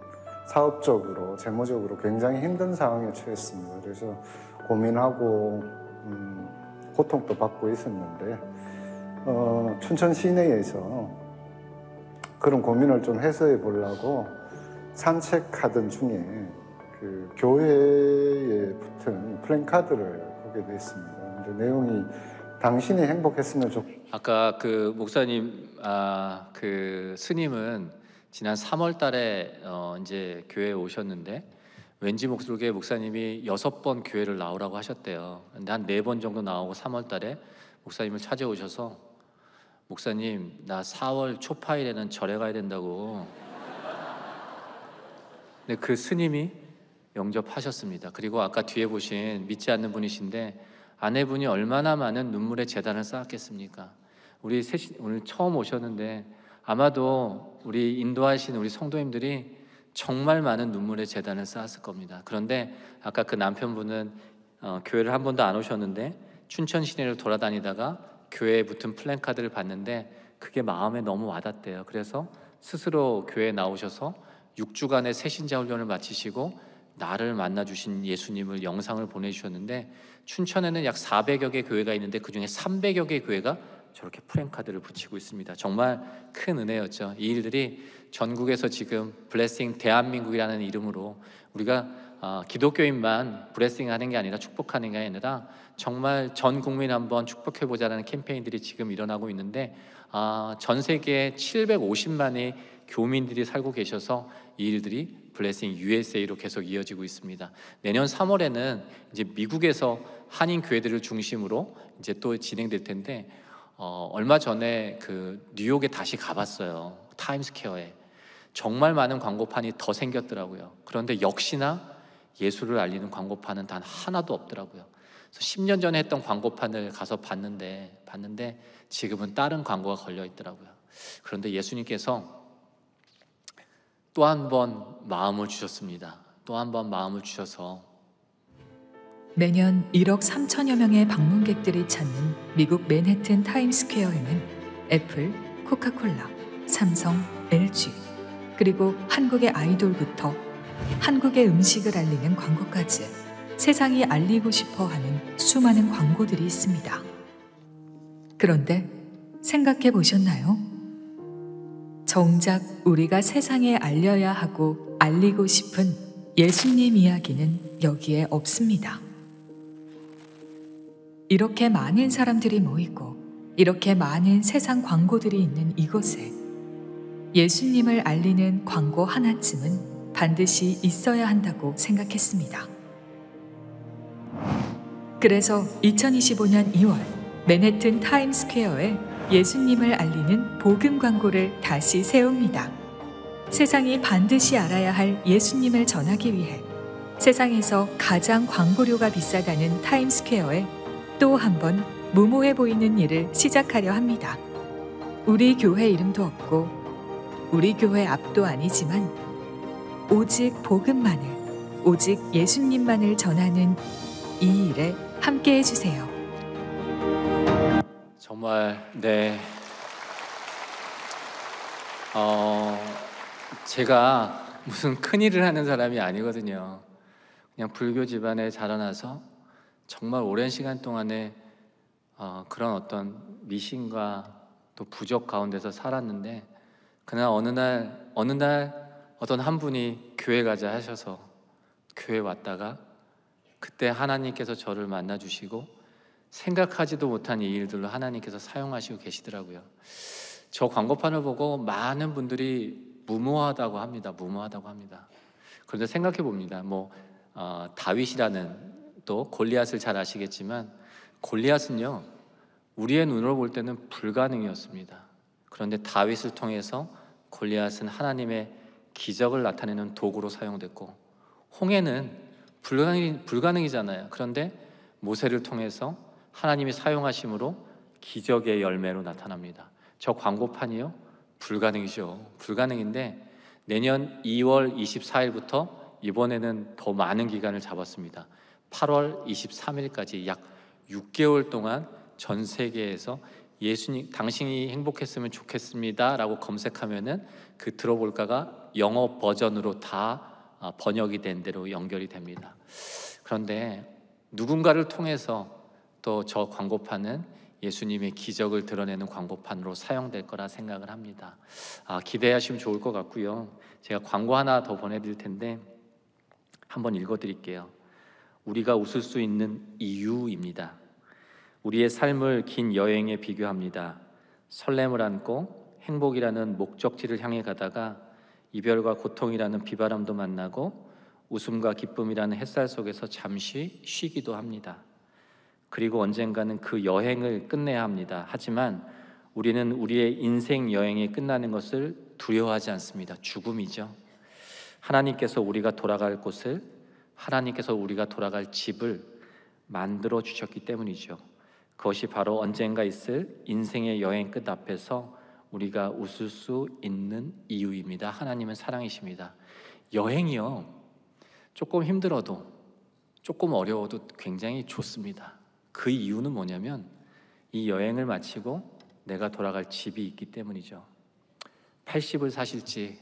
사업적으로 재무적으로 굉장히 힘든 상황에 처했습니다. 그래서 고민하고 고통도 받고 있었는데 춘천 시내에서 그런 고민을 좀 해소해 보려고 산책하던 중에 그 교회에 붙은 플랜카드를 보게 됐습니다. 근데 내용이 당신이 행복했으면 아까 그 목사님, 그 스님은 지난 3월달에 이제 교회에 오셨는데 왠지 모르게 목사님이 6번 교회를 나오라고 하셨대요. 근데 한 4번 정도 나오고 3월달에 목사님을 찾아오셔서 목사님, 나 4월 초파일에는 절에 가야 된다고. 근데 그 스님이 영접하셨습니다. 그리고 아까 뒤에 보신 믿지 않는 분이신데 아내분이 얼마나 많은 눈물의 재단을 쌓았겠습니까? 우리 오늘 처음 오셨는데 아마도 우리 인도하신 우리 성도님들이 정말 많은 눈물의 재단을 쌓았을 겁니다. 그런데 아까 그 남편분은 교회를 한 번도 안 오셨는데 춘천 시내를 돌아다니다가 교회에 붙은 플랜카드를 봤는데 그게 마음에 너무 와닿대요. 그래서 스스로 교회에 나오셔서 6주간의 새신자 훈련을 마치시고 나를 만나주신 예수님을 영상을 보내주셨는데 춘천에는 약 400여 개 교회가 있는데 그중에 300여 개 교회가 저렇게 플랜카드를 붙이고 있습니다. 정말 큰 은혜였죠. 이 일들이 전국에서 지금 블레싱 대한민국이라는 이름으로 우리가 기독교인만 블레싱하는 게 아니라 축복하는 게 아니라 정말 전 국민 한번 축복해보자는 캠페인들이 지금 일어나고 있는데 전 세계에 750만의 교민들이 살고 계셔서 이 일들이 블레싱 USA로 계속 이어지고 있습니다. 내년 3월에는 이제 미국에서 한인 교회들을 중심으로 이제 또 진행될 텐데 얼마 전에 그 뉴욕에 다시 가봤어요. 타임스퀘어에 정말 많은 광고판이 더 생겼더라고요. 그런데 역시나 예수를 알리는 광고판은 단 하나도 없더라고요. 10년 전에 했던 광고판을 가서 봤는데 지금은 다른 광고가 걸려 있더라고요. 그런데 예수님께서 또 한 번 마음을 주셨습니다. 또 한 번 마음을 주셔서 매년 1억 3천여 명의 방문객들이 찾는 미국 맨해튼 타임스퀘어에는 애플, 코카콜라, 삼성, LG, 그리고 한국의 아이돌부터 한국의 음식을 알리는 광고까지 세상이 알리고 싶어 하는 수많은 광고들이 있습니다. 그런데 생각해 보셨나요? 정작 우리가 세상에 알려야 하고 알리고 싶은 예수님 이야기는 여기에 없습니다. 이렇게 많은 사람들이 모이고 이렇게 많은 세상 광고들이 있는 이곳에 예수님을 알리는 광고 하나쯤은 반드시 있어야 한다고 생각했습니다. 그래서 2025년 2월 맨해튼 타임스퀘어에 예수님을 알리는 복음 광고를 다시 세웁니다. 세상이 반드시 알아야 할 예수님을 전하기 위해 세상에서 가장 광고료가 비싸다는 타임스퀘어에 또 한 번 무모해 보이는 일을 시작하려 합니다. 우리 교회 이름도 없고 우리 교회 앞도 아니지만 오직 복음만을, 오직 예수님만을 전하는 이 일에 함께해 주세요. 정말 제가 무슨 큰일을 하는 사람이 아니거든요. 그냥 불교 집안에 자라나서 정말 오랜 시간 동안에 그런 어떤 미신과 또 부적 가운데서 살았는데, 그날 어느 날 어떤 한 분이 교회 가자 하셔서 교회 왔다가 그때 하나님께서 저를 만나 주시고 생각하지도 못한 이 일들로 하나님께서 사용하시고 계시더라고요. 저 광고판을 보고 많은 분들이 무모하다고 합니다. 그런데 생각해 봅니다. 다윗이라는, 또 골리앗을 잘 아시겠지만 골리앗은요, 우리의 눈으로 볼 때는 불가능이었습니다. 그런데 다윗을 통해서 골리앗은 하나님의 기적을 나타내는 도구로 사용됐고, 홍해는 불가능이잖아요. 그런데 모세를 통해서 하나님이 사용하심으로 기적의 열매로 나타납니다. 저 광고판이요, 불가능인데 내년 2월 24일부터 이번에는 더 많은 기간을 잡았습니다. 8월 23일까지 약 6개월 동안 전 세계에서 예수님, 당신이 행복했으면 좋겠습니다 라고 검색하면은 그 들어볼까가 영어 버전으로 다 번역이 된 대로 연결이 됩니다. 그런데 누군가를 통해서 또 저 광고판은 예수님의 기적을 드러내는 광고판으로 사용될 거라 생각을 합니다. 기대하시면 좋을 것 같고요. 제가 광고 하나 더 보내드릴 텐데 한번 읽어드릴게요. 우리가 웃을 수 있는 이유입니다. 우리의 삶을 긴 여행에 비교합니다. 설렘을 안고 행복이라는 목적지를 향해 가다가 이별과 고통이라는 비바람도 만나고 웃음과 기쁨이라는 햇살 속에서 잠시 쉬기도 합니다. 그리고 언젠가는 그 여행을 끝내야 합니다. 하지만 우리는 우리의 인생 여행이 끝나는 것을 두려워하지 않습니다. 죽음이죠. 하나님께서 우리가 돌아갈 곳을, 하나님께서 우리가 돌아갈 집을 만들어 주셨기 때문이죠. 그것이 바로 언젠가 있을 인생의 여행 끝 앞에서 우리가 웃을 수 있는 이유입니다. 하나님은 사랑이십니다. 여행이요, 조금 힘들어도 조금 어려워도 굉장히 좋습니다. 그 이유는 뭐냐면 이 여행을 마치고 내가 돌아갈 집이 있기 때문이죠. 80을 사실지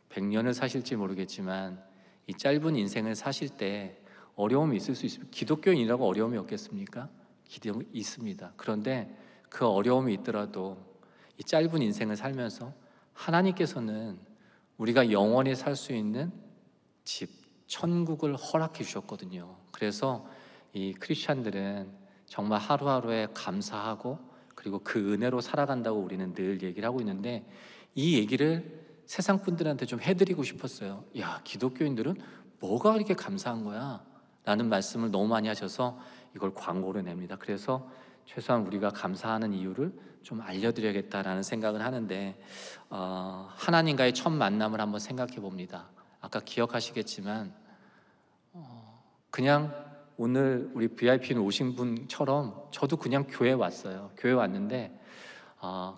100년을 사실지 모르겠지만 이 짧은 인생을 사실 때 어려움이 있을 수 있습니다. 기독교인이라고 어려움이 없겠습니까? 기대이 있습니다. 그런데 그 어려움이 있더라도 이 짧은 인생을 살면서 하나님께서는 우리가 영원히 살 수 있는 집, 천국을 허락해 주셨거든요. 그래서 이 크리스찬들은 정말 하루하루에 감사하고 그리고 그 은혜로 살아간다고 우리는 늘 얘기를 하고 있는데, 이 얘기를 세상 분들한테 좀 해드리고 싶었어요. 야, 기독교인들은 뭐가 이렇게 감사한 거야? 라는 말씀을 너무 많이 하셔서 이걸 광고로 냅니다. 그래서 최소한 우리가 감사하는 이유를 좀 알려드려야겠다라는 생각을 하는데, 하나님과의 첫 만남을 한번 생각해 봅니다. 아까 기억하시겠지만 그냥 오늘 우리 VIP는 오신 분처럼 저도 그냥 교회 왔어요. 교회 왔는데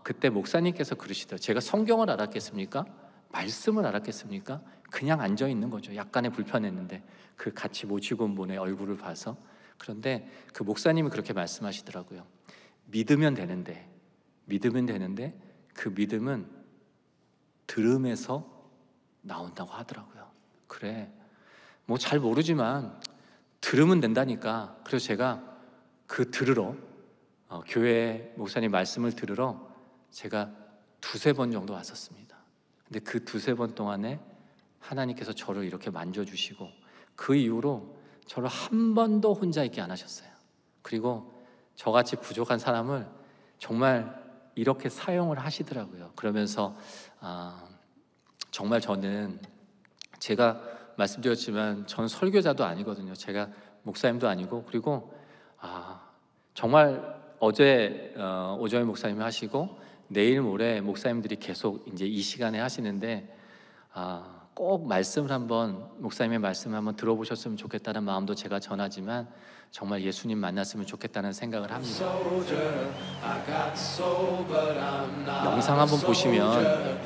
그때 목사님께서 그러시더라고요. 제가 성경을 알았겠습니까? 말씀을 알았겠습니까? 그냥 앉아 있는 거죠. 약간의 불편했는데 그 같이 모시고 온 분의 얼굴을 봐서. 그런데 그 목사님이 그렇게 말씀하시더라고요. 믿으면 되는데 그 믿음은 들음에서 나온다고 하더라고요. 그래, 뭐 잘 모르지만 들으면 된다니까. 그래서 제가 그 들으러 교회 목사님 말씀을 들으러 제가 두세 번 정도 왔었습니다. 근데 그 두세 번 동안에 하나님께서 저를 이렇게 만져주시고 그 이후로 저를 한 번도 혼자 있게 안 하셨어요. 그리고 저같이 부족한 사람을 정말 이렇게 사용을 하시더라고요. 그러면서 정말 저는 제가 말씀드렸지만 저는 설교자도 아니거든요. 제가 목사님도 아니고, 그리고 정말 어제 오정희 목사님이 하시고 내일 모레 목사님들이 계속 이제 이 시간에 하시는데 꼭 말씀을 한번, 목사님의 말씀을 한번 들어보셨으면 좋겠다는 마음도 제가 전하지만 정말 예수님 만났으면 좋겠다는 생각을 합니다. 영상 한번 보시면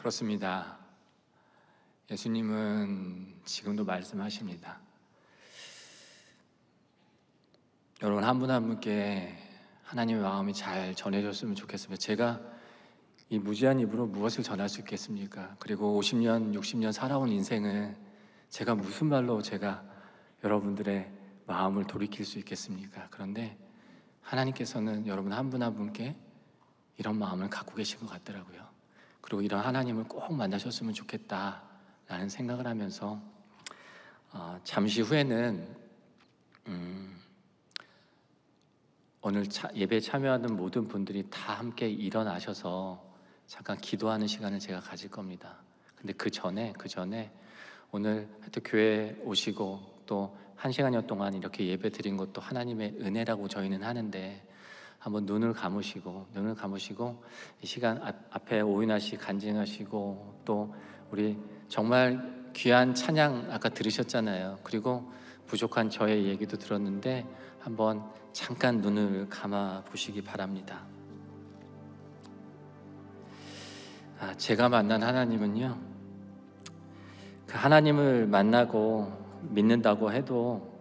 그렇습니다. 예수님은 지금도 말씀하십니다. 여러분 한 분 한 분께 하나님의 마음이 잘 전해졌으면 좋겠습니다. 제가 이 무지한 입으로 무엇을 전할 수 있겠습니까? 그리고 50년, 60년 살아온 인생을 제가 무슨 말로 제가 여러분들의 마음을 돌이킬 수 있겠습니까? 그런데 하나님께서는 여러분 한 분 한 분께 이런 마음을 갖고 계신 것 같더라고요. 그리고 이런 하나님을 꼭 만나셨으면 좋겠다라는 생각을 하면서 잠시 후에는 오늘 예배에 참여하는 모든 분들이 다 함께 일어나셔서 잠깐 기도하는 시간을 제가 가질 겁니다. 근데 그 전에 오늘 하여튼 교회에 오시고 또 1시간여 동안 이렇게 예배 드린 것도 하나님의 은혜라고 저희는 하는데 한번 눈을 감으시고 이 시간 앞에 오윤아 씨 간증하시고 또 우리 정말 귀한 찬양 아까 들으셨잖아요. 그리고 부족한 저의 얘기도 들었는데 한번 잠깐 눈을 감아 보시기 바랍니다. 제가 만난 하나님은요, 그 하나님을 만나고 믿는다고 해도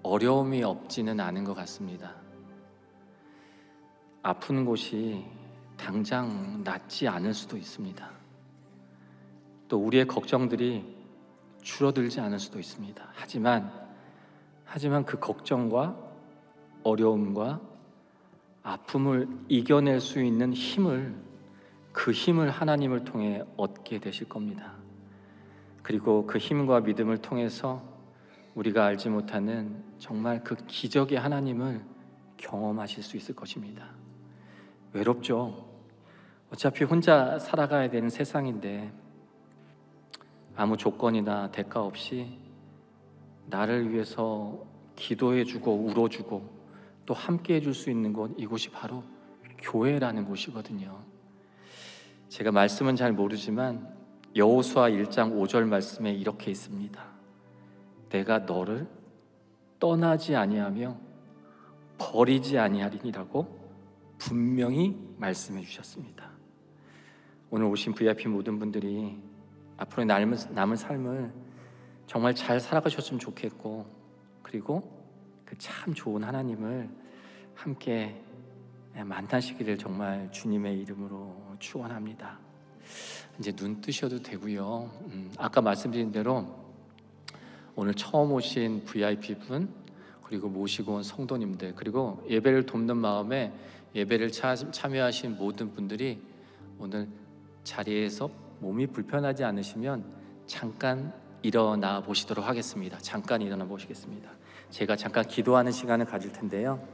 어려움이 없지는 않은 것 같습니다. 아픈 곳이 당장 낫지 않을 수도 있습니다. 또 우리의 걱정들이 줄어들지 않을 수도 있습니다. 하지만 그 걱정과 어려움과 아픔을 이겨낼 수 있는 그 힘을 하나님을 통해 얻게 되실 겁니다. 그리고 그 힘과 믿음을 통해서 우리가 알지 못하는 정말 그 기적의 하나님을 경험하실 수 있을 것입니다. 외롭죠. 어차피 혼자 살아가야 되는 세상인데 아무 조건이나 대가 없이 나를 위해서 기도해주고 울어주고 또 함께 해줄 수 있는 곳, 이곳이 바로 교회라는 곳이거든요. 제가 말씀은 잘 모르지만 여호수아 1장 5절 말씀에 이렇게 있습니다. 내가 너를 떠나지 아니하며 버리지 아니하리니라고 분명히 말씀해 주셨습니다. 오늘 오신 VIP 모든 분들이 앞으로 남은 삶을 정말 잘 살아가셨으면 좋겠고, 그리고 그 참 좋은 하나님을 함께 만나시기를 정말 주님의 이름으로 축원합니다. 이제 눈 뜨셔도 되고요. 아까 말씀드린 대로 오늘 처음 오신 VIP 분, 그리고 모시고 온 성도님들, 그리고 예배를 돕는 마음에 예배를 참여하신 모든 분들이 오늘 자리에서 몸이 불편하지 않으시면 잠깐 일어나 보시도록 하겠습니다. 잠깐 일어나 보시겠습니다. 제가 잠깐 기도하는 시간을 가질 텐데요.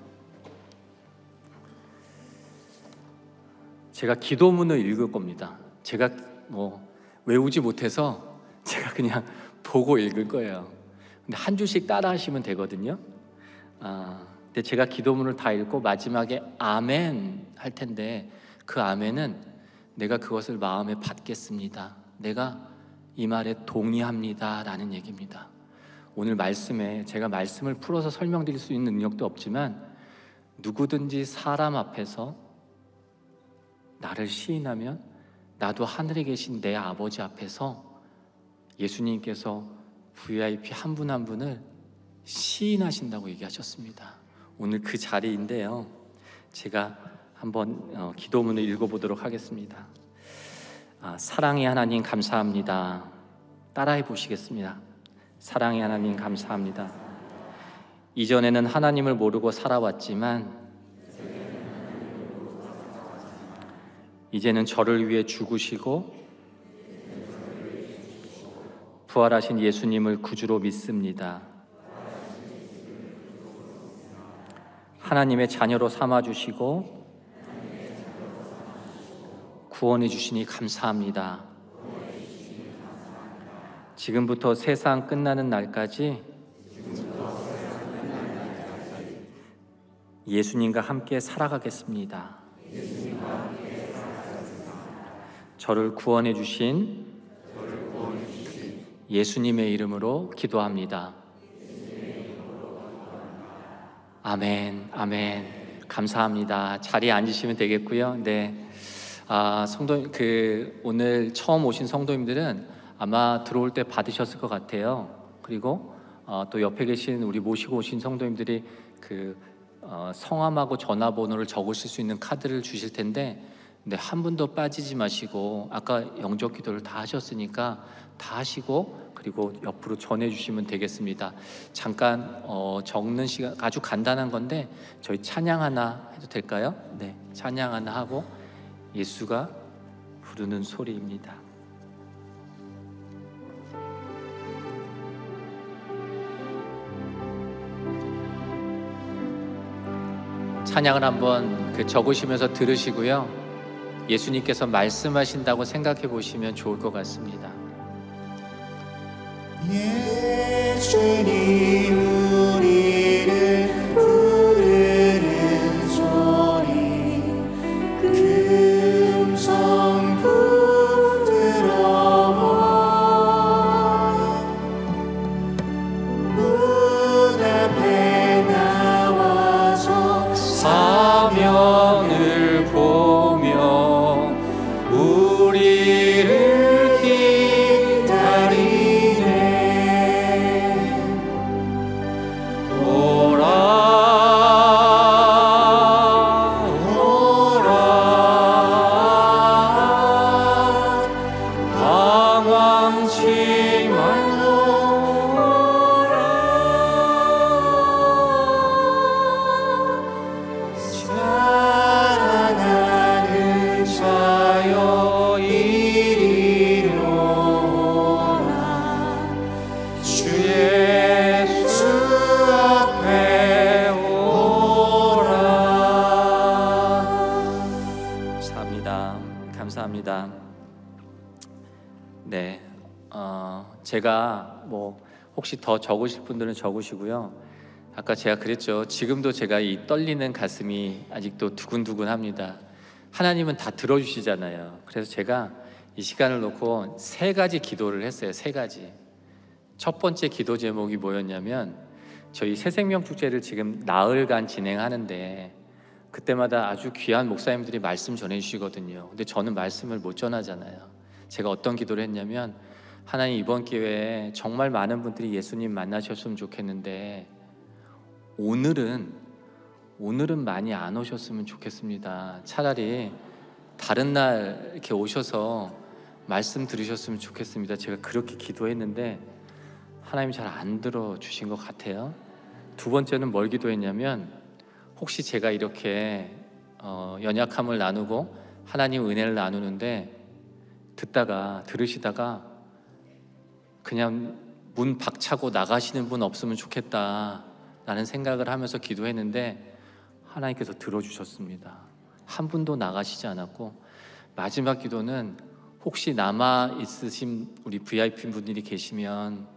제가 기도문을 읽을 겁니다. 제가 외우지 못해서 제가 그냥 보고 읽을 거예요. 근데 한 줄씩 따라 하시면 되거든요. 근데 제가 기도문을 다 읽고 마지막에 아멘 할 텐데, 그 아멘은 내가 그것을 마음에 받겠습니다, 내가 이 말에 동의합니다 라는 얘기입니다. 오늘 말씀에 제가 말씀을 풀어서 설명드릴 수 있는 능력도 없지만 누구든지 사람 앞에서 나를 시인하면 나도 하늘에 계신 내 아버지 앞에서 예수님께서 VIP 한 분 한 분을 시인하신다고 얘기하셨습니다. 오늘 그 자리인데요, 제가 한번 기도문을 읽어보도록 하겠습니다. 사랑의 하나님 감사합니다. 따라해 보시겠습니다. 사랑의 하나님 감사합니다. 이전에는 하나님을 모르고 살아왔지만 이제는 저를 위해 죽으시고 부활하신 예수님을 구주로 믿습니다. 하나님의 자녀로 삼아주시고 구원해 주시니 감사합니다. 지금부터 세상 끝나는 날까지 예수님과 함께 살아가겠습니다. 저를 구원해 주신 예수님의 이름으로 기도합니다. 아멘, 아멘. 감사합니다. 자리에 앉으시면 되겠고요. 네, 성도 오늘 처음 오신 성도님들은 아마 들어올 때 받으셨을 것 같아요. 그리고 또 옆에 계신 우리 모시고 오신 성도님들이 성함하고 전화번호를 적으실 수 있는 카드를 주실 텐데, 네, 한 분도 빠지지 마시고 아까 영접 기도를 다 하셨으니까 다 하시고 그리고 옆으로 전해주시면 되겠습니다. 잠깐 적는 시간 아주 간단한 건데 저희 찬양 하나 해도 될까요? 네, 찬양 하나 하고 예수가 부르는 소리입니다. 찬양을 한번 적으시면서 들으시고요. 예수님께서 말씀하신다고 생각해 보시면 좋을 것 같습니다. 예수님 우리를 부르는 소리, 금성 붙들어와 문 앞에 나와서 사명을 보며 우리를 기다리네. 제가 뭐 혹시 더 적으실 분들은 적으시고요. 아까 제가 그랬죠. 지금도 제가 이 떨리는 가슴이 아직도 두근두근합니다. 하나님은 다 들어주시잖아요. 그래서 제가 이 시간을 놓고 3가지 기도를 했어요. 3가지. 첫 번째 기도 제목이 뭐였냐면, 저희 새생명 축제를 지금 나흘간 진행하는데 그때마다 아주 귀한 목사님들이 말씀 전해주시거든요. 근데 저는 말씀을 못 전하잖아요. 제가 어떤 기도를 했냐면, 하나님, 이번 기회에 정말 많은 분들이 예수님 만나셨으면 좋겠는데 오늘은 많이 안 오셨으면 좋겠습니다. 차라리 다른 날 이렇게 오셔서 말씀 들으셨으면 좋겠습니다. 제가 그렇게 기도했는데 하나님이 잘 안 들어주신 것 같아요. 두 번째는 뭘 기도했냐면, 혹시 제가 이렇게 연약함을 나누고 하나님 은혜를 나누는데 들으시다가 그냥 문 박차고 나가시는 분 없으면 좋겠다 라는 생각을 하면서 기도했는데 하나님께서 들어주셨습니다. 한 분도 나가시지 않았고, 마지막 기도는 혹시 남아 있으신 우리 VIP 분들이 계시면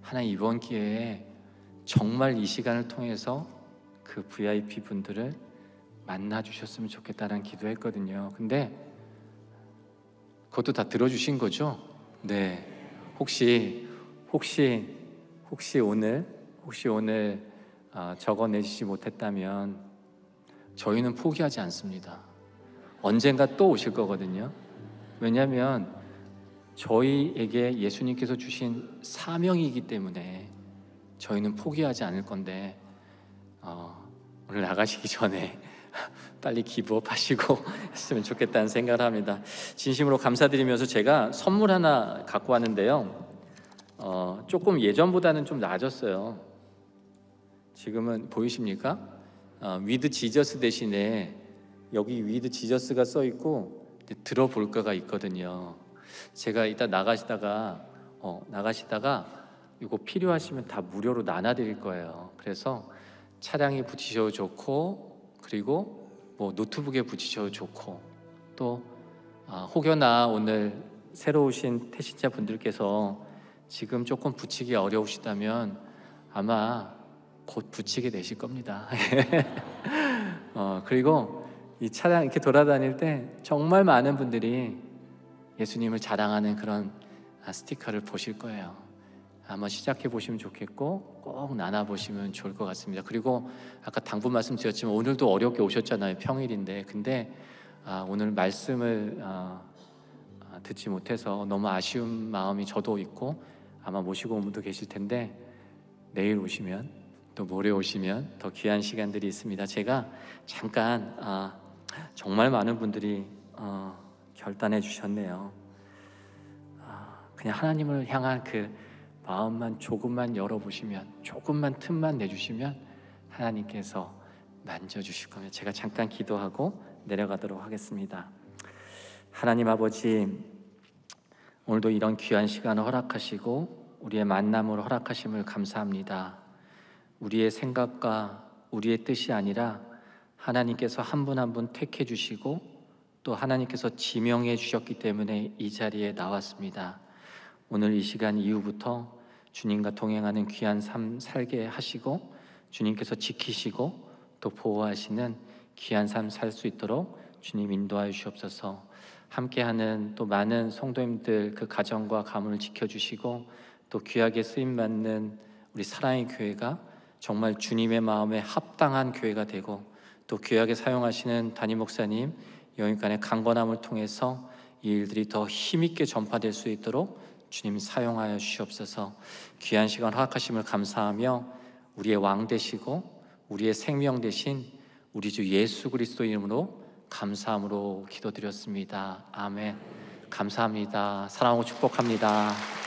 하나님, 이번 기회에 정말 이 시간을 통해서 그 VIP 분들을 만나 주셨으면 좋겠다는 기도했거든요. 근데 그것도 다 들어주신 거죠? 네. 혹시 오늘 적어내시지 못했다면 저희는 포기하지 않습니다. 언젠가 또 오실 거거든요. 왜냐하면 저희에게 예수님께서 주신 사명이기 때문에 저희는 포기하지 않을 건데, 오늘 나가시기 전에 빨리 기부업 하시고 했으면 좋겠다는 생각을 합니다. 진심으로 감사드리면서 제가 선물 하나 갖고 왔는데요. 조금 예전보다는 좀 나아졌어요. 지금은 보이십니까? 위드 지저스 대신에 여기 위드 지저스가 써 있고 들어볼까가 있거든요. 제가 이따 나가시다가 이거 필요하시면 다 무료로 나눠드릴 거예요. 그래서 차량에 붙이셔도 좋고, 그리고 뭐 노트북에 붙이셔도 좋고, 또 혹여나 오늘 새로 오신 태신자 분들께서 지금 조금 붙이기 어려우시다면 아마 곧 붙이게 되실 겁니다. 그리고 이 차량 이렇게 돌아다닐 때 정말 많은 분들이 예수님을 자랑하는 그런 스티커를 보실 거예요. 한번 시작해 보시면 좋겠고 꼭 나눠 보시면 좋을 것 같습니다. 그리고 아까 당부 말씀드렸지만 오늘도 어렵게 오셨잖아요. 평일인데. 근데 오늘 말씀을 듣지 못해서 너무 아쉬운 마음이 저도 있고 아마 모시고 온 분도 계실 텐데, 내일 오시면 또 모레 오시면 더 귀한 시간들이 있습니다. 제가 잠깐 정말 많은 분들이 결단해 주셨네요. 그냥 하나님을 향한 그 마음만 조금만 열어보시면, 조금만 틈만 내주시면 하나님께서 만져주실 겁니다. 제가 잠깐 기도하고 내려가도록 하겠습니다. 하나님 아버지, 오늘도 이런 귀한 시간을 허락하시고 우리의 만남을 허락하심을 감사합니다. 우리의 생각과 우리의 뜻이 아니라 하나님께서 한 분 한 분 택해 주시고 또 하나님께서 지명해 주셨기 때문에 이 자리에 나왔습니다. 오늘 이 시간 이후부터 주님과 동행하는 귀한 삶 살게 하시고 주님께서 지키시고 또 보호하시는 귀한 삶 살 수 있도록 주님 인도하여 주시옵소서. 함께하는 또 많은 성도님들 그 가정과 가문을 지켜주시고 또 귀하게 쓰임받는 우리 사랑의 교회가 정말 주님의 마음에 합당한 교회가 되고 또 귀하게 사용하시는 담임 목사님 영육간의 강건함을 통해서 이 일들이 더 힘있게 전파될 수 있도록 주님 사용하여 주시옵소서. 귀한 시간 허락하심을 감사하며 우리의 왕 되시고 우리의 생명 되신 우리 주 예수 그리스도 이름으로 감사함으로 기도드렸습니다. 아멘. 감사합니다. 사랑하고 축복합니다.